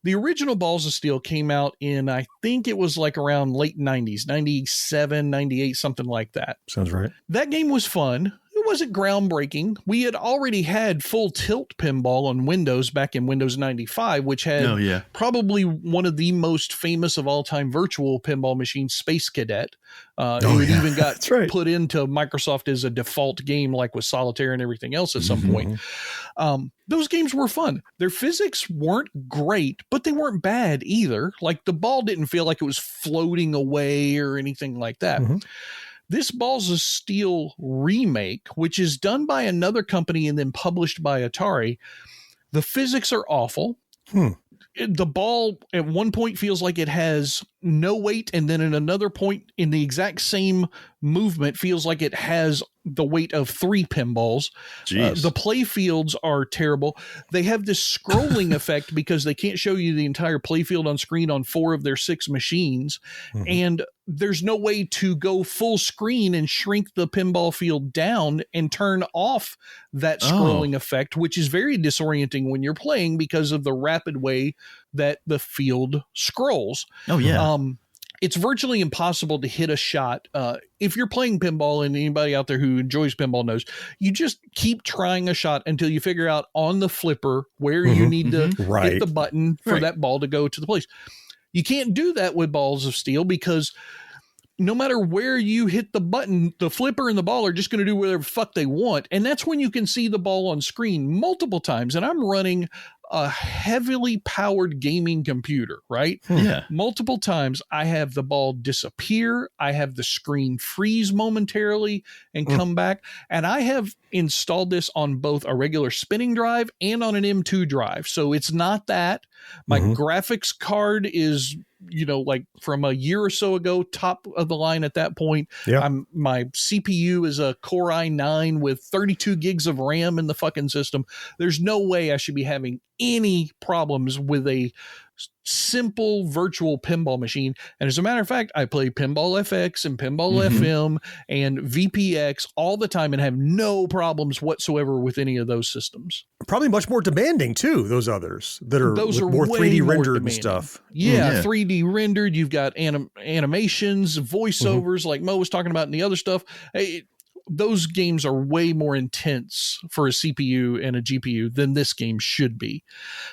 the original Balls of Steel came out in, I think it was like around late 90s, 97, 98, something like that. Sounds right. That game was fun. It wasn't groundbreaking. We had already had full tilt pinball on Windows back in Windows 95, which had probably one of the most famous of all time virtual pinball machines, Space Cadet. It even got put into Microsoft as a default game, like with Solitaire and everything else at some point. Those games were fun. Their physics weren't great, but they weren't bad either. Like the ball didn't feel like it was floating away or anything like that. This Balls of Steel remake, which is done by another company and then published by Atari, the physics are awful. The ball at one point feels like it has no weight, and then at another point in the exact same movement feels like it has the weight of 3 pinballs. The play fields are terrible. They have this scrolling effect because they can't show you the entire play field on screen on 4 of their 6 machines. And there's no way to go full screen and shrink the pinball field down and turn off that scrolling effect, which is very disorienting when you're playing because of the rapid way that the field scrolls. It's virtually impossible to hit a shot. If you're playing pinball, and anybody out there who enjoys pinball knows, you just keep trying a shot until you figure out on the flipper where you need to hit the button for that ball to go to the place. You can't do that with Balls of Steel because no matter where you hit the button, the flipper and the ball are just going to do whatever the fuck they want. And that's when you can see the ball on screen multiple times. And I'm running a heavily powered gaming computer, right? Yeah. Multiple times I have the ball disappear. I have the screen freeze momentarily and come back. And I have installed this on both a regular spinning drive and on an M2 drive. So it's not that. My graphics card is, like from a year or so ago, top of the line at that point. Yeah. My CPU is a Core i9 with 32 gigs of RAM in the fucking system. There's no way I should be having any problems with a simple virtual pinball machine. And as a matter of fact, I play Pinball FX and Pinball FM and VPX all the time and have no problems whatsoever with any of those systems. Probably much more demanding too, those others that are, those are more way 3D more rendered demanding. and stuff. Yeah, 3D rendered. You've got animations, voiceovers like Mo was talking about and the other stuff. Those games are way more intense for a CPU and a GPU than this game should be.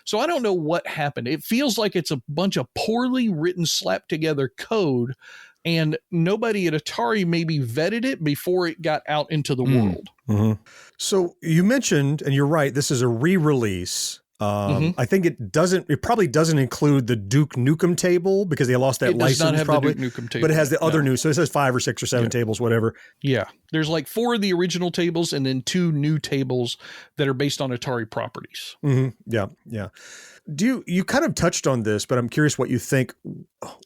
So I don't know what happened. It feels like it's a bunch of poorly written, slapped together code, and nobody at Atari maybe vetted it before it got out into the world. So you mentioned, and you're right, this is a re-release. I think it probably doesn't include the Duke Nukem table because they lost that It does license not have probably, the Duke Nukem table. but it has the other new. So it says 5 or 6 or 7 tables, whatever. Yeah. There's like 4 of the original tables and then 2 new tables that are based on Atari properties. Yeah. Yeah. You kind of touched on this, but I'm curious what you think.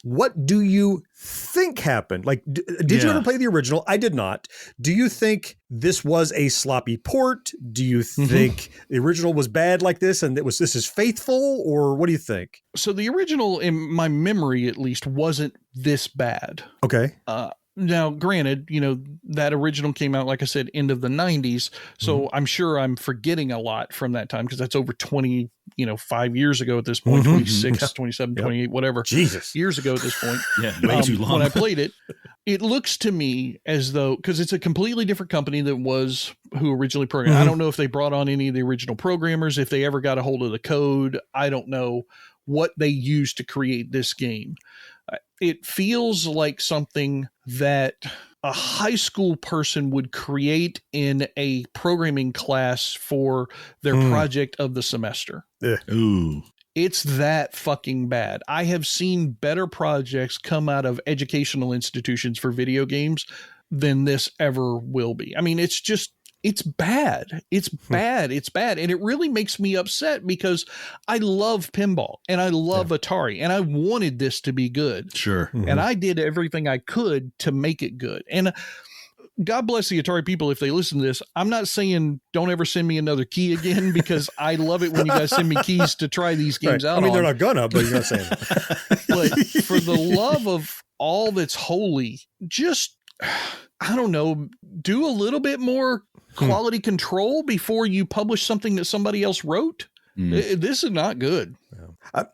What do you think happened? Like, did you ever play the original? I did not. Do you think this was a sloppy port? Do you think the original was bad like this and this is faithful, or what do you think? So the original, in my memory at least, wasn't this bad. Okay. Now, granted, that original came out, like I said, end of the 90s. So I'm sure I'm forgetting a lot from that time because that's over 5 years ago at this point, 26, 27, 28, whatever. Jesus. Years ago at this point. Yeah, way too long. When I played it, it looks to me as though, because it's a completely different company than was who originally programmed. I don't know if they brought on any of the original programmers, if they ever got a hold of the code. I don't know what they used to create this game. It feels like something that a high school person would create in a programming class for their project of the semester. Ooh. It's that fucking bad. I have seen better projects come out of educational institutions for video games than this ever will be. I mean, it's bad. It's bad. It's bad. And it really makes me upset because I love pinball and I love Atari and I wanted this to be good. Sure. And I did everything I could to make it good. And God bless the Atari people if they listen to this. I'm not saying don't ever send me another key again because I love it when you guys send me keys to try these games out. I mean, they're not gonna, but you're not saying that. But for the love of all that's holy, just, I don't know, do a little bit more quality control before you publish something that somebody else wrote. This is not good.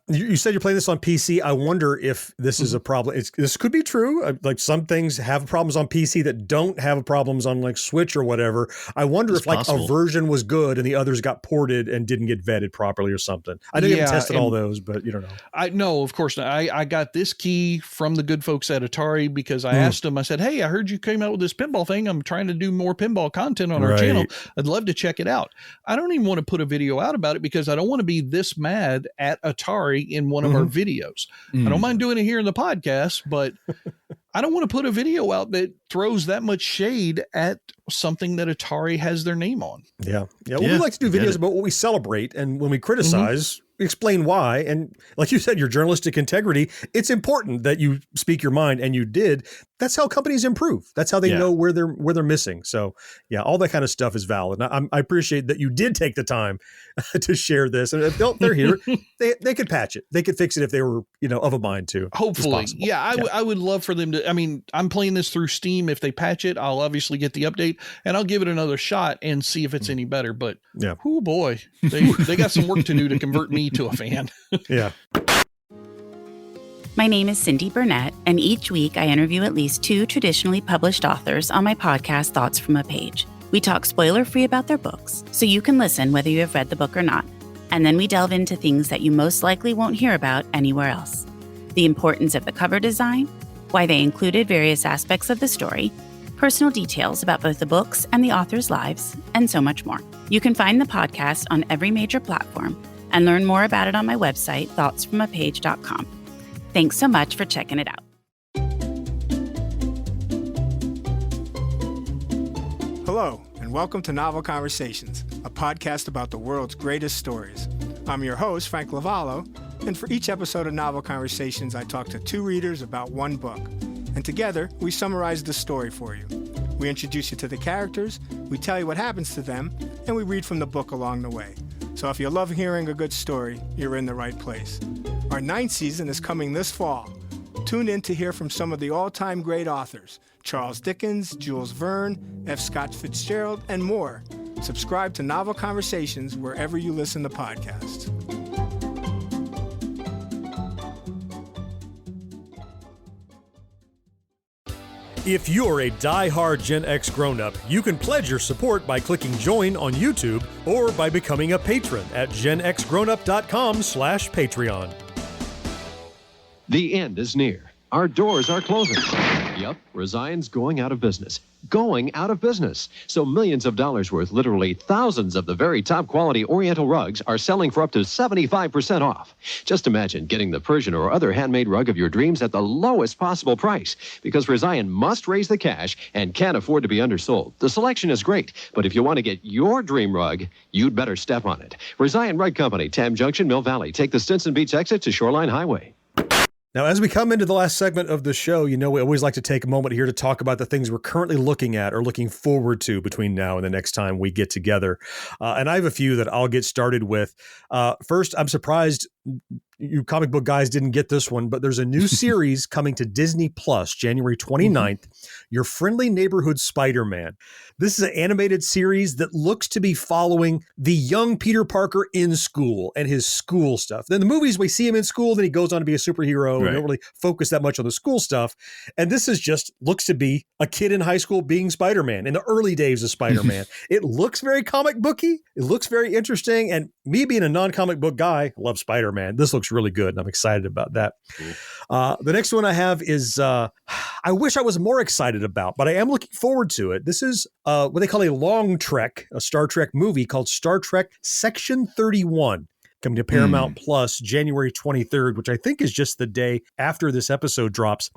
You said you're playing this on PC. I wonder if this is a problem. This could be true. Like some things have problems on PC that don't have problems on like Switch or whatever. I wonder if like a version was good and the others got ported and didn't get vetted properly or something. I know you haven't tested all those, but you don't know. I know, of course not. I got this key from the good folks at Atari because I asked them, I said, hey, I heard you came out with this pinball thing. I'm trying to do more pinball content on our channel. I'd love to check it out. I don't even want to put a video out about it because I don't want to be this mad at Atari in one of our videos. I don't mind doing it here in the podcast, but I don't want to put a video out that throws that much shade at something that Atari has their name on. Yeah. Well, we like to do videos about what we celebrate, and when we criticize, explain why. And like you said, your journalistic integrity, it's important that you speak your mind, and you did. That's how companies improve. That's how they know where they're missing. So yeah, all that kind of stuff is valid. And I appreciate that you did take the time to share this. And if they're here, they could patch it. They could fix it if they were, of a mind to. Hopefully. Yeah. I would love for them to, I mean, I'm playing this through Steam. If they patch it, I'll obviously get the update and I'll give it another shot and see if it's any better. But oh boy, they got some work to do to convert me to a fan. Yeah. My name is Cindy Burnett, and each week I interview at least 2 traditionally published authors on my podcast, Thoughts from a Page. We talk spoiler-free about their books, so you can listen whether you have read the book or not. And then we delve into things that you most likely won't hear about anywhere else. The importance of the cover design, why they included various aspects of the story, personal details about both the books and the authors' lives, and so much more. You can find the podcast on every major platform and learn more about it on my website, thoughtsfromapage.com. Thanks so much for checking it out. Hello, and welcome to Novel Conversations, a podcast about the world's greatest stories. I'm your host, Frank Lavallo, and for each episode of Novel Conversations, I talk to two readers about one book. And together, we summarize the story for you. We introduce you to the characters, we tell you what happens to them, and we read from the book along the way. So if you love hearing a good story, you're in the right place. Our 9th season is coming this fall. Tune in to hear from some of the all-time great authors, Charles Dickens, Jules Verne, F. Scott Fitzgerald, and more. Subscribe to Novel Conversations wherever you listen to podcasts. If you're a die-hard Gen X grown-up, you can pledge your support by clicking join on YouTube or by becoming a patron at GenXGrownUp.com/Patreon. The end is near. Our doors are closing. Yep, Resign's going out of business. Going out of business. So millions of dollars worth, literally thousands of the very top quality Oriental rugs are selling for up to 75% off. Just imagine getting the Persian or other handmade rug of your dreams at the lowest possible price, because Resign must raise the cash and can't afford to be undersold. The selection is great, but if you want to get your dream rug, you'd better step on it. Resign Rug Company, Tam Junction, Mill Valley. Take the Stinson Beach exit to Shoreline Highway. Now, as we come into the last segment of the show, we always like to take a moment here to talk about the things we're currently looking at or looking forward to between now and the next time we get together. And I have a few that I'll get started with. First, I'm surprised you comic book guys didn't get this one, but there's a new series coming to Disney Plus January 29th, Your Friendly Neighborhood Spider-Man. This is an animated series that looks to be following the young Peter Parker in school and his school stuff. Then the movies, we see him in school, then he goes on to be a superhero. Right. We don't really focus that much on the school stuff. And this is just looks to be a kid in high school being Spider-Man in the early days of Spider-Man. It looks very comic booky. It looks very interesting. And me being a non-comic book guy, I love Spider-Man. This looks really good, and I'm excited about that. Cool. The next one I have is I wish I was more excited about, but I am looking forward to it. This is what they call a long trek, a Star Trek movie called Star Trek Section 31. Coming to Paramount Plus January 23rd, which I think is just the day after this episode drops.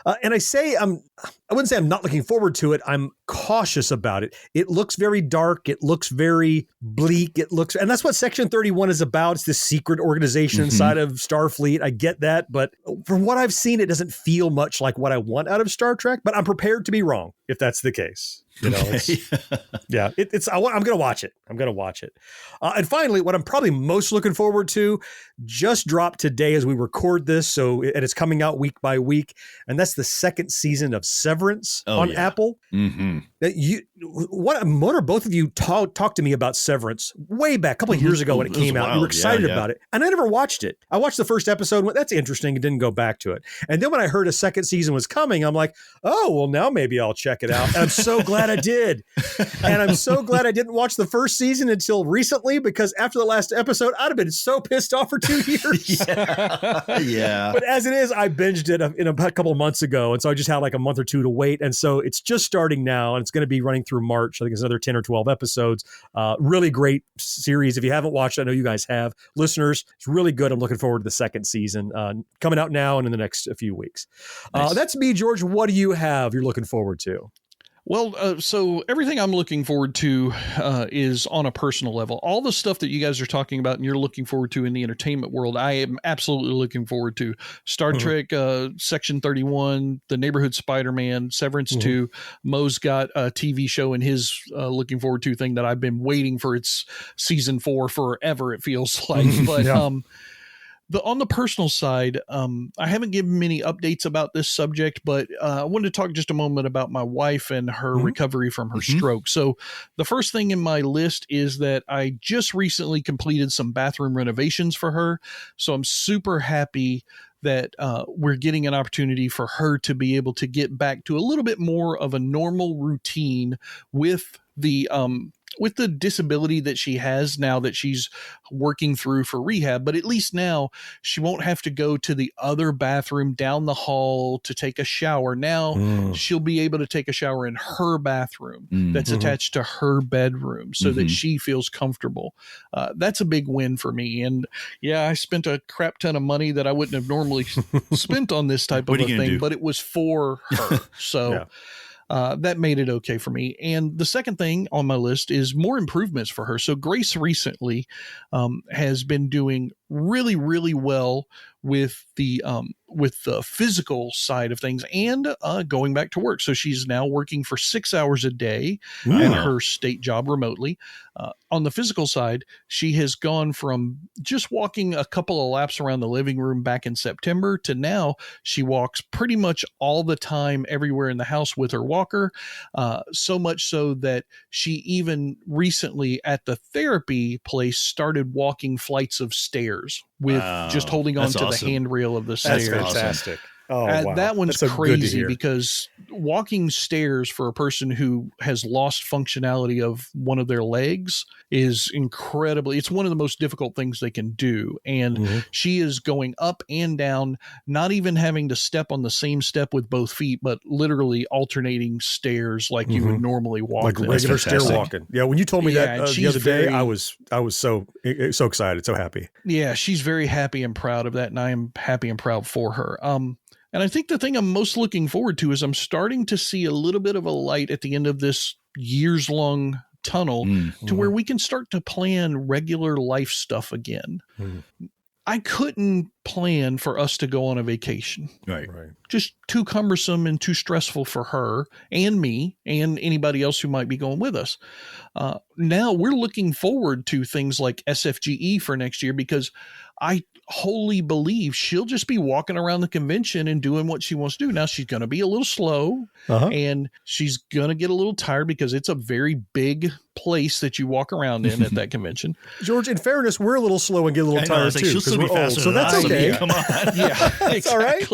And I wouldn't say I'm not looking forward to it. I'm cautious about it. It looks very dark. It looks very bleak. And that's what Section 31 is about. It's this secret organization inside of Starfleet. I get that. But from what I've seen, it doesn't feel much like what I want out of Star Trek, but I'm prepared to be wrong if that's the case. I'm going to watch it. I'm going to watch it. And finally, what I'm probably most looking forward to just dropped today as we record this. And it's coming out week by week. And that's the second season of Severance on Apple. What are both of you talked to me about Severance way back a couple of years ago when it came out? You were excited about it. And I never watched it. I watched the first episode. Went, that's interesting. And didn't go back to it. And then when I heard a second season was coming, I'm like, oh, well, now maybe I'll check it out. And I'm so glad I did. And I'm so glad I didn't watch the first season until recently, because after the last episode, I'd have been so pissed off for 2 years. But as it is, I binged it in a couple of months ago. And so I just had like a month or two to wait. And so it's just starting now, and it's going to be running through March. I think it's another 10 or 12 episodes. Really great series. If you haven't watched it, I know you guys have. Listeners, it's really good. I'm looking forward to the second season coming out now and in the next few weeks. Nice. That's me, George. What do you have you're looking forward to? Well, so everything I'm looking forward to is on a personal level. All the stuff that you guys are talking about and you're looking forward to in the entertainment world, I am absolutely looking forward to. Star Trek Section 31, The Neighborhood Spider-Man, Severance 2. Mo's got a TV show in his looking forward to thing that I've been waiting for its season 4 forever, it feels like. But on the personal side, I haven't given many updates about this subject, but I wanted to talk just a moment about my wife and her recovery from her stroke. So the first thing in my list is that I just recently completed some bathroom renovations for her. So I'm super happy that we're getting an opportunity for her to be able to get back to a little bit more of a normal routine with the the disability that she has now that she's working through for rehab, but at least now she won't have to go to the other bathroom down the hall to take a shower. Now she'll be able to take a shower in her bathroom that's attached to her bedroom so that she feels comfortable. That's a big win for me. And yeah, I spent a crap ton of money that I wouldn't have normally spent on this type of a thing, but it was for her. So that made it okay for me. And the second thing on my list is more improvements for her. So Grace recently has been doing really, really well with the physical side of things and going back to work. So she's now working for 6 hours a day at her state job remotely. On the physical side, she has gone from just walking a couple of laps around the living room back in September to now she walks pretty much all the time everywhere in the house with her walker. So much so that she even recently at the therapy place started walking flights of stairs with just holding on to the handrail of the stairs. That's fantastic. Oh, wow. That one's crazy because walking stairs for a person who has lost functionality of one of their legs is incredibly, it's one of the most difficult things they can do. And she is going up and down, not even having to step on the same step with both feet, but literally alternating stairs like you would normally walk. Like them. regular stair walking. Yeah. When you told me that the other day, I was so excited, so happy. Yeah. She's very happy and proud of that. And I am happy and proud for her. And I think the thing I'm most looking forward to is I'm starting to see a little bit of a light at the end of this years-long tunnel to where we can start to plan regular life stuff again. I couldn't plan for us to go on a vacation. Right. Just too cumbersome and too stressful for her and me and anybody else who might be going with us. Now we're looking forward to things like SFGE for next year because I wholly believe she'll just be walking around the convention and doing what she wants to do. Now she's going to be a little slow and she's going to get a little tired because it's a very big place that you walk around in at that convention. George, in fairness, we're a little slow and get a little tired too. She'll still be faster so that's okay. Come on. Yeah, that's all right.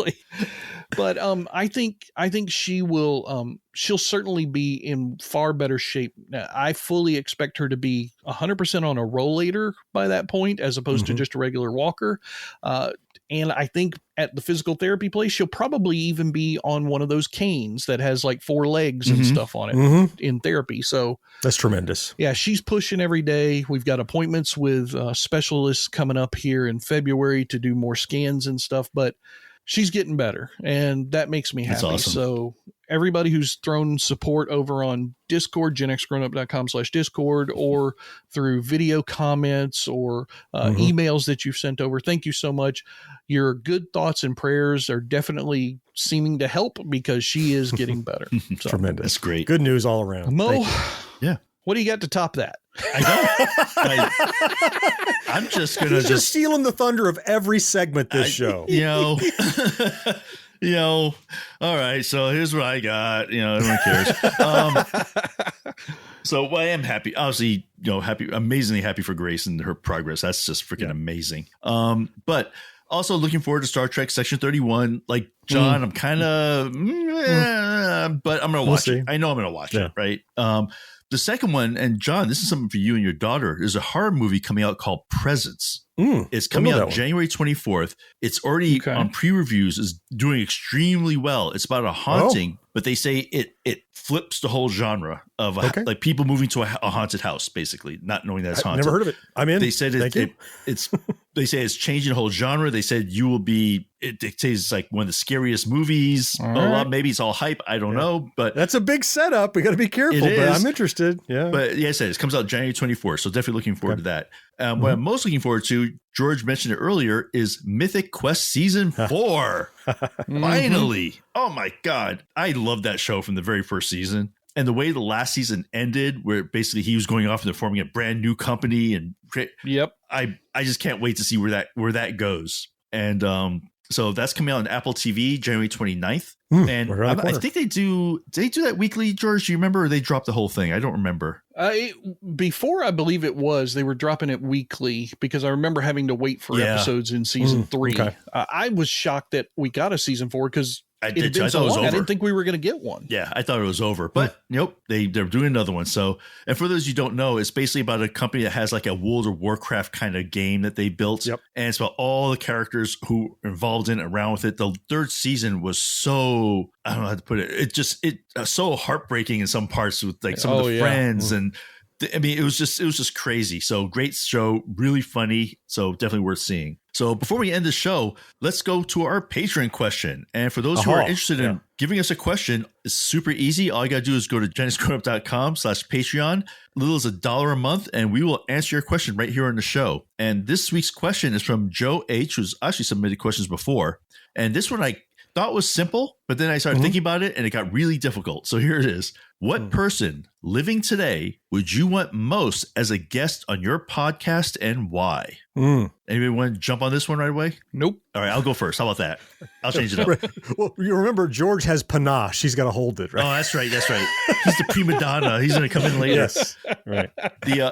But I think she will. She'll certainly be in far better shape. Now, I fully expect her to be 100% on a rollator by that point, as opposed to just a regular walker. And I think at the physical therapy place, she'll probably even be on one of those canes that has like 4 legs and stuff on it in therapy. So that's tremendous. Yeah, she's pushing every day. We've got appointments with specialists coming up here in February to do more scans and stuff, but she's getting better, and that makes me happy. That's awesome. So everybody who's thrown support over on Discord, GenXGrownUp.com/Discord, or through video comments or emails that you've sent over, thank you so much. Your good thoughts and prayers are definitely seeming to help because she is getting better. So, tremendous. That's great. Good news all around. Mo, yeah. What do you got to top that? I'm just going to just stealing the thunder of every segment this show. All right. So here's what I got. Everyone cares. So I am happy. Obviously, happy, amazingly happy for Grace and her progress. That's just freaking amazing. But also looking forward to Star Trek Section 31. Like John, I'm kind of, but I'm going to watch it. I know I'm going to watch it. Right. The second one, and John, this is something for you and your daughter. There's a horror movie coming out called Presence. It's coming out January 24th. It's already on pre-reviews, is doing extremely well. It's about a haunting, but they say it flips the whole genre of like people moving to a haunted house, basically, not knowing that it's haunted. Never heard of it. I'm in. They said they say it's changing the whole genre. They said you will be. It says it's like one of the scariest movies. Maybe it's all hype. I don't know, but that's a big setup. We got to be careful. But I'm interested. Yeah, but yeah, I said it comes out January 24th, so definitely looking forward to that. What I'm most looking forward to, George mentioned it earlier, is Mythic Quest Season 4. Finally. Oh my God. I love that show from the very first season. And the way the last season ended, where basically he was going off and forming a brand new company. And I just can't wait to see where that goes. And so that's coming out on Apple TV January 29th. And I think they do that weekly, George. Do you remember, or they dropped the whole thing? I don't remember. Before, I believe it was, they were dropping it weekly because I remember having to wait for episodes in season 3. I was shocked that we got a season 4 because I It had did. been I so thought it was long. I over. didn't think we were going to get one. Yeah, I thought it was over, but nope, they're doing another one. So, and for those you don't know, it's basically about a company that has like a World of Warcraft kind of game that they built, and it's about all the characters who are involved in it, around with it. The third season was so, I don't know how to put it. It so heartbreaking in some parts with like some of the friends and. I mean, it was just crazy. So great show, really funny. So definitely worth seeing. So before we end the show, let's go to our Patreon question. And for those who are interested in giving us a question, it's super easy. All you got to do is go to GenXGrownUp.com/Patreon. Little as $1 a month, and we will answer your question right here on the show. And this week's question is from Joe H, who's actually submitted questions before. And this one I thought was simple, but then I started thinking about it and it got really difficult. So here it is. What person living today would you want most as a guest on your podcast and why? Anybody want to jump on this one right away? Nope. All right, I'll go first. How about that? I'll change it up. Well, you remember George has panache. He's got to hold it, right? Oh, that's right. That's right. He's the prima donna. He's going to come in later. Yes. Right.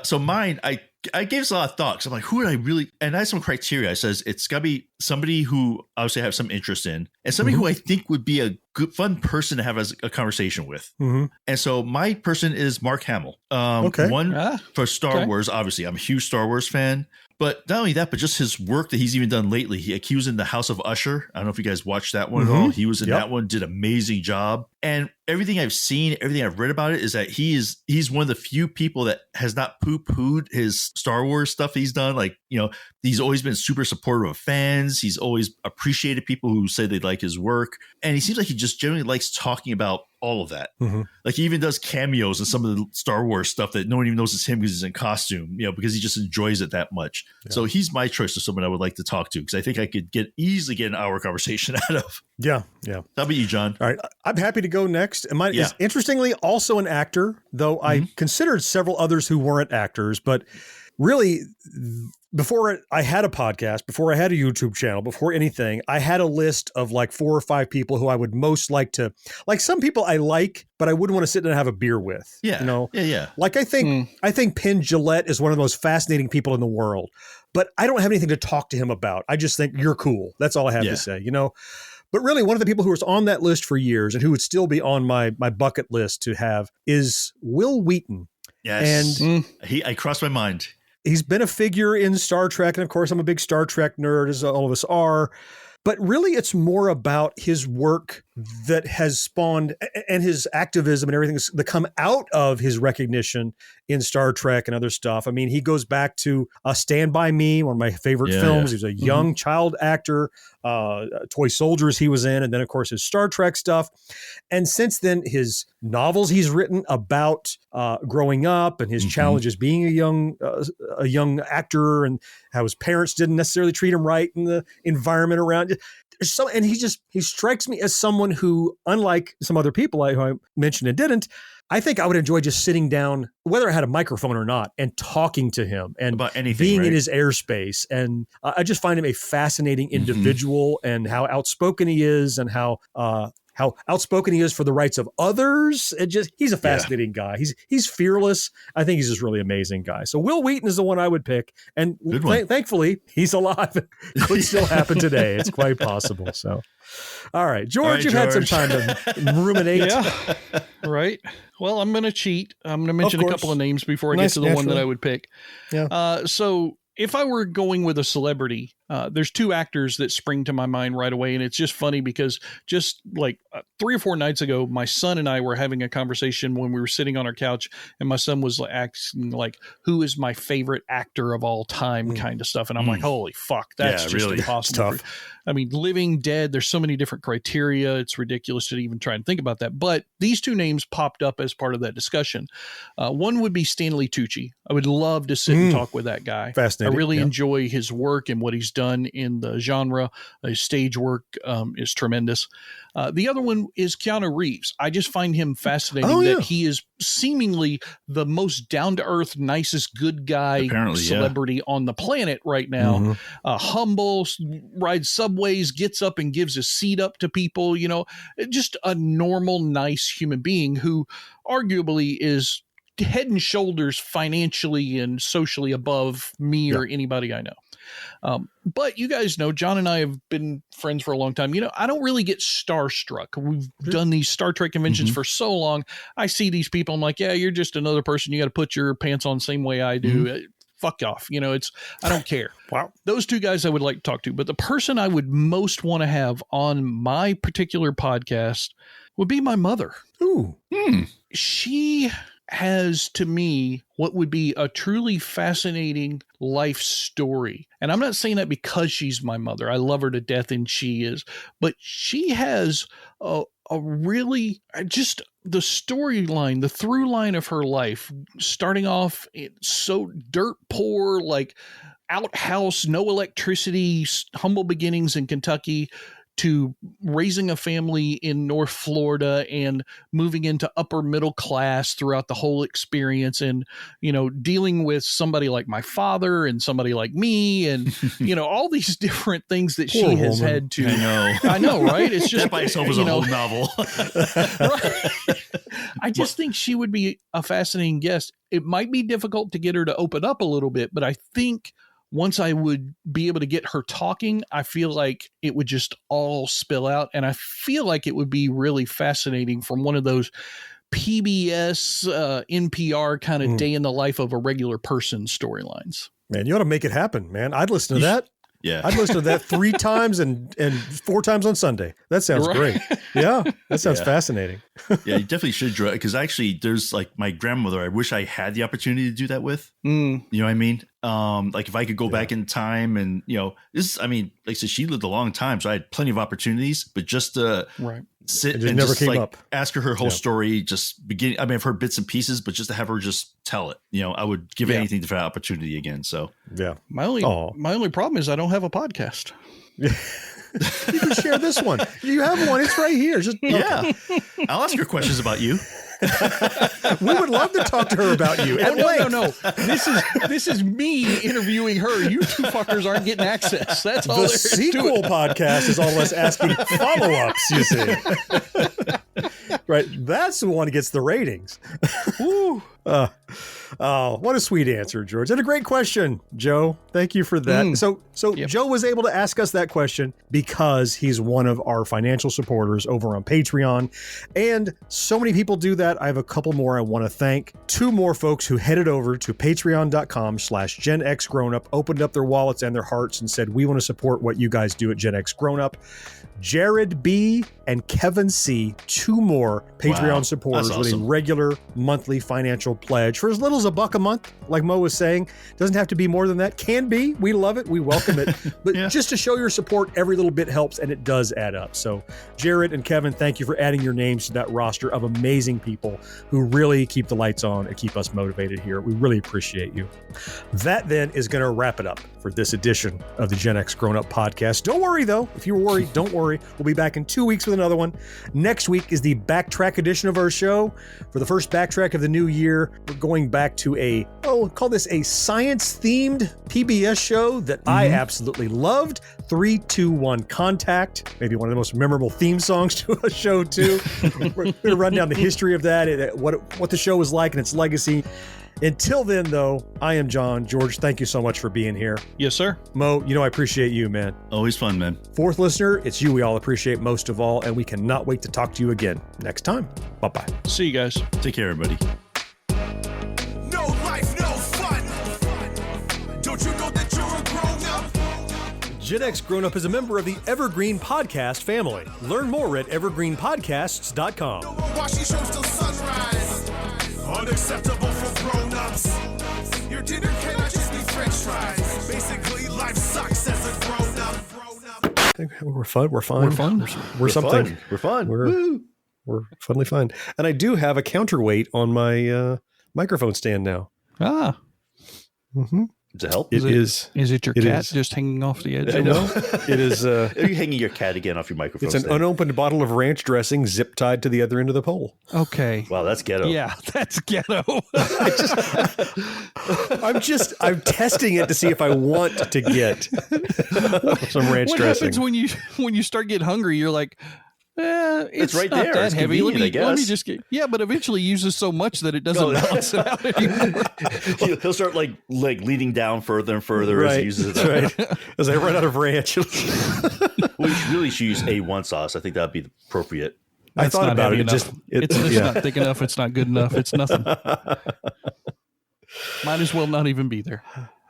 So mine, I gave this a lot of thought because I'm like, who would I really? And I had some criteria. I says it's got to be somebody who obviously I have some interest in, and somebody who I think would be a good, fun person to have as a conversation with. And so my person is Mark Hamill. One for Star Wars. Obviously, I'm a huge Star Wars fan. But not only that, but just his work that he's even done lately. He was in The House of Usher. I don't know if you guys watched that one at all. He was in that one, did an amazing job. And everything I've seen, everything I've read about it is that he's one of the few people that has not poo-pooed his Star Wars stuff he's done. Like, he's always been super supportive of fans. He's always appreciated people who say they like his work. And he seems like he just generally likes talking about all of that. Like he even does cameos in some of the Star Wars stuff that no one even knows it's him because he's in costume, because he just enjoys it that much. So he's my choice of someone I would like to talk to because I think I could easily get an hour conversation out of. Yeah. How about you, John? All right. I'm happy to go next. And mine is interestingly also an actor, though I considered several others who weren't actors, but really before I had a podcast, before I had a YouTube channel, before anything, I had a list of like 4 or 5 people who I would most like to, like some people I like, but I wouldn't want to sit and have a beer with. Yeah. Like I think Penn Jillette is one of the most fascinating people in the world, but I don't have anything to talk to him about. I just think you're cool. That's all I have to say, But really, one of the people who was on that list for years and who would still be on my bucket list to have is Will Wheaton. Yes. And I crossed my mind. He's been a figure in Star Trek. And of course, I'm a big Star Trek nerd, as all of us are. But really, it's more about his work that has spawned and his activism and everything that come out of his recognition in Star Trek and other stuff. I mean, he goes back to Stand By Me, one of my favorite films. He was a young child actor, Toy Soldiers he was in, and then, of course, his Star Trek stuff. And since then, his novels he's written about growing up and his challenges being a young actor and how his parents didn't necessarily treat him right in the environment around. And he strikes me as someone who, unlike some other people who I mentioned and didn't, I think I would enjoy just sitting down, whether I had a microphone or not, and talking to him and about anything, being in his airspace. And I just find him a fascinating individual and how outspoken he is and how outspoken he is for the rights of others. He's a fascinating guy. He's fearless. I think he's just really amazing guy. So Will Wheaton is the one I would pick. And thankfully he's alive. It could still happen today. It's quite possible. So, all right, George, you've had some time to ruminate. Yeah, right. Well, I'm going to cheat. I'm going to mention a couple of names before I get to the one that I would pick. Yeah. So if I were going with a celebrity, there's 2 actors that spring to my mind right away. And it's just funny because just like 3 or 4 nights ago, my son and I were having a conversation when we were sitting on our couch and my son was asking like, who is my favorite actor of all time kind of stuff. And I'm like, holy fuck, that's just really impossible. I mean, living, dead, there's so many different criteria. It's ridiculous to even try and think about that. But these 2 names popped up as part of that discussion. One would be Stanley Tucci. I would love to sit and talk with that guy. Fascinating. I really enjoy his work and what he's done in the genre. His stage work is tremendous. The other one is Keanu Reeves. I just find him fascinating that he is seemingly the most down-to-earth, nicest, good guy celebrity on the planet right now. Humble, rides subways, gets up and gives his seat up to people, just a normal, nice human being who arguably is head and shoulders financially and socially above me or anybody I know. But you guys know, John and I have been friends for a long time. I don't really get starstruck. We've done these Star Trek conventions for so long. I see these people. I'm like, yeah, you're just another person. You got to put your pants on the same way I do. Fuck off. I don't care. Wow. Those two guys I would like to talk to, but the person I would most want to have on my particular podcast would be my mother. Ooh. She has, to me, what would be a truly fascinating life story. And I'm not saying that because she's my mother. I love her to death, and she is. But she has a really, just the storyline, the through line of her life, starting off so dirt poor, like outhouse, no electricity, humble beginnings in Kentucky, to raising a family in North Florida and moving into upper middle class throughout the whole experience, and, dealing with somebody like my father and somebody like me, and, all these different things that she has had to. I know, right? It's just that by itself is a whole novel. Right? I just think she would be a fascinating guest. It might be difficult to get her to open up a little bit, but I think once I would be able to get her talking, I feel like it would just all spill out. And I feel like it would be really fascinating from one of those PBS, NPR kind of day in the life of a regular person storylines. Man, you ought to make it happen, man. I'd listen to that. Yeah. I'd listen to that 3 times and 4 times on Sunday. That sounds great. Yeah. That sounds fascinating. Yeah, you definitely should draw, because actually there's like my grandmother, I wish I had the opportunity to do that with. You know what I mean? Like if I could go back in time and, like I said, she lived a long time, so I had plenty of opportunities, but just to sit and never just came like up. ask her whole story, just begin. I mean, I've heard bits and pieces, but just to have her just tell it, I would give anything for that opportunity again. So my only problem is I don't have a podcast. You can share this one. You have one. It's right here. Just I'll ask her questions about you. We would love to talk to her about you. No. This is me interviewing her. You two fuckers aren't getting access. That's all. The sequel podcast is all of us asking follow-ups, you see. Right. That's the one that gets the ratings. Woo. Oh, what a sweet answer, George. And a great question, Joe. Thank you for that. So Joe was able to ask us that question because he's one of our financial supporters over on Patreon. And so many people do that. I have a couple more I want to thank. 2 more folks who headed over to patreon.com/GenXGrownUp, opened up their wallets and their hearts and said, we want to support what you guys do at GenXGrownUp. Jared B. and Kevin C., 2 more Patreon supporters with a regular monthly financial pledge for as little as $1 a month. Like Mo was saying, doesn't have to be more than that. Can be. We love it. We welcome it. But just to show your support, every little bit helps, and it does add up. So Jared and Kevin, thank you for adding your names to that roster of amazing people who really keep the lights on and keep us motivated here. We really appreciate you. That then is going to wrap it up for this edition of the Gen X Grown Up podcast. Don't worry, though. If you were worried, don't worry. We'll be back in 2 weeks with another one. Next week is the backtrack edition of our show. For the first backtrack of the new year, we're going back to call this a science-themed PBS show that I absolutely loved. 3, 2, 1 Contact. Maybe one of the most memorable theme songs to a show, too. We're going to run down the history of that, what the show was like and its legacy. Until then, though, I am John. George, thank you so much for being here. Yes, sir. Mo, I appreciate you, man. Always fun, man. 4th listener, it's you we all appreciate most of all, and we cannot wait to talk to you again next time. Bye-bye. See you guys. Take care, everybody. No life, no fun. Don't you know that you're a grown-up? Gen X Grown Up is a member of the Evergreen Podcast family. Learn more at evergreenpodcasts.com. While she shows till sunrise. Unacceptable for grown-ups. Your dinner cannot just be french fries. Basically, life sucks as a grown-up. I think we're fun. We're fine. We're something. Fun. We're fun. We're funnily fine. And I do have a counterweight on my microphone stand now. Ah. Mm-hmm. Does it help? Is it your cat just hanging off the edge? I know. It is. Are you hanging your cat again off your microphone? It's an unopened bottle of ranch dressing zip tied to the other end of the pole. Okay. Wow, that's ghetto. Yeah, that's ghetto. I'm testing it to see if I want to get some ranch dressing. What happens when you start getting hungry? You're like, It's right not there. that It's heavy. Let me convenient, just get. Yeah, but eventually uses so much that it doesn't balance it out anymore. He'll start like leading down further and further as he uses it. That's right. As I run out of ranch. We really should use A1 sauce. I think that'd be appropriate. I thought about it. It's not thick enough. It's not good enough. It's nothing. Might as well not even be there.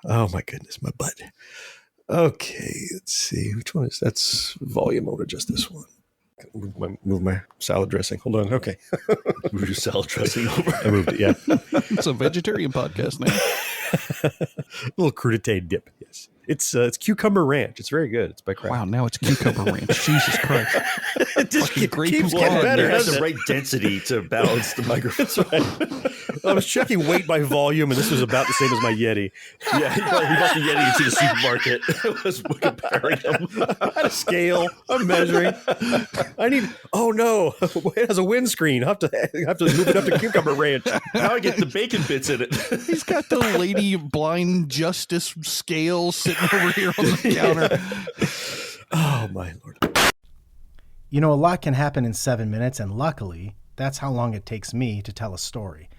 Oh my goodness, my butt. Okay, let's see. Which one is that's volume? I'll adjust this one. Move my salad dressing. Hold on. Okay. Move your salad dressing over. I moved it, yeah. It's a vegetarian podcast now. A little crudité dip, yes. It's cucumber ranch. It's very good. It's by Kraft. Wow, now it's cucumber ranch. Jesus Christ. It just keeps getting better. It has the right density to balance the microphone. That's right. I was checking weight by volume, and this was about the same as my Yeti. Yeah, he brought the Yeti into the supermarket. I was comparing them. I had a scale. I'm measuring. I need. Oh no! It has a windscreen. I have to move it up to cucumber ranch. Now I get the bacon bits in it. He's got the Lady Blind Justice scale sitting over here on the counter. Oh my Lord. You know, a lot can happen in 7 minutes, and luckily, that's how long it takes me to tell a story.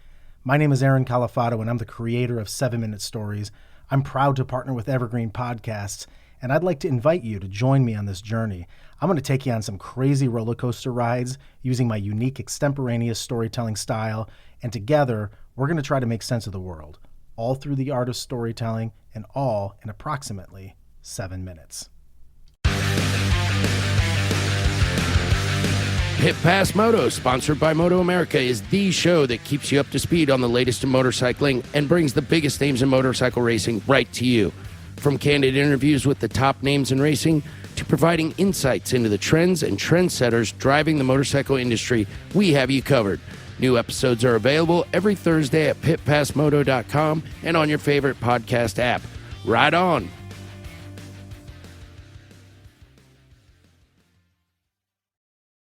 My name is Aaron Califato, and I'm the creator of 7-Minute Stories. I'm proud to partner with Evergreen Podcasts, and I'd like to invite you to join me on this journey. I'm going to take you on some crazy roller coaster rides using my unique extemporaneous storytelling style, and together, we're going to try to make sense of the world, all through the art of storytelling, and all in approximately 7 minutes. Pit Pass Moto, sponsored by Moto America, is the show that keeps you up to speed on the latest in motorcycling and brings the biggest names in motorcycle racing right to you. From candid interviews with the top names in racing to providing insights into the trends and trendsetters driving the motorcycle industry, we have you covered. New episodes are available every Thursday at pitpassmoto.com and on your favorite podcast app. Ride on!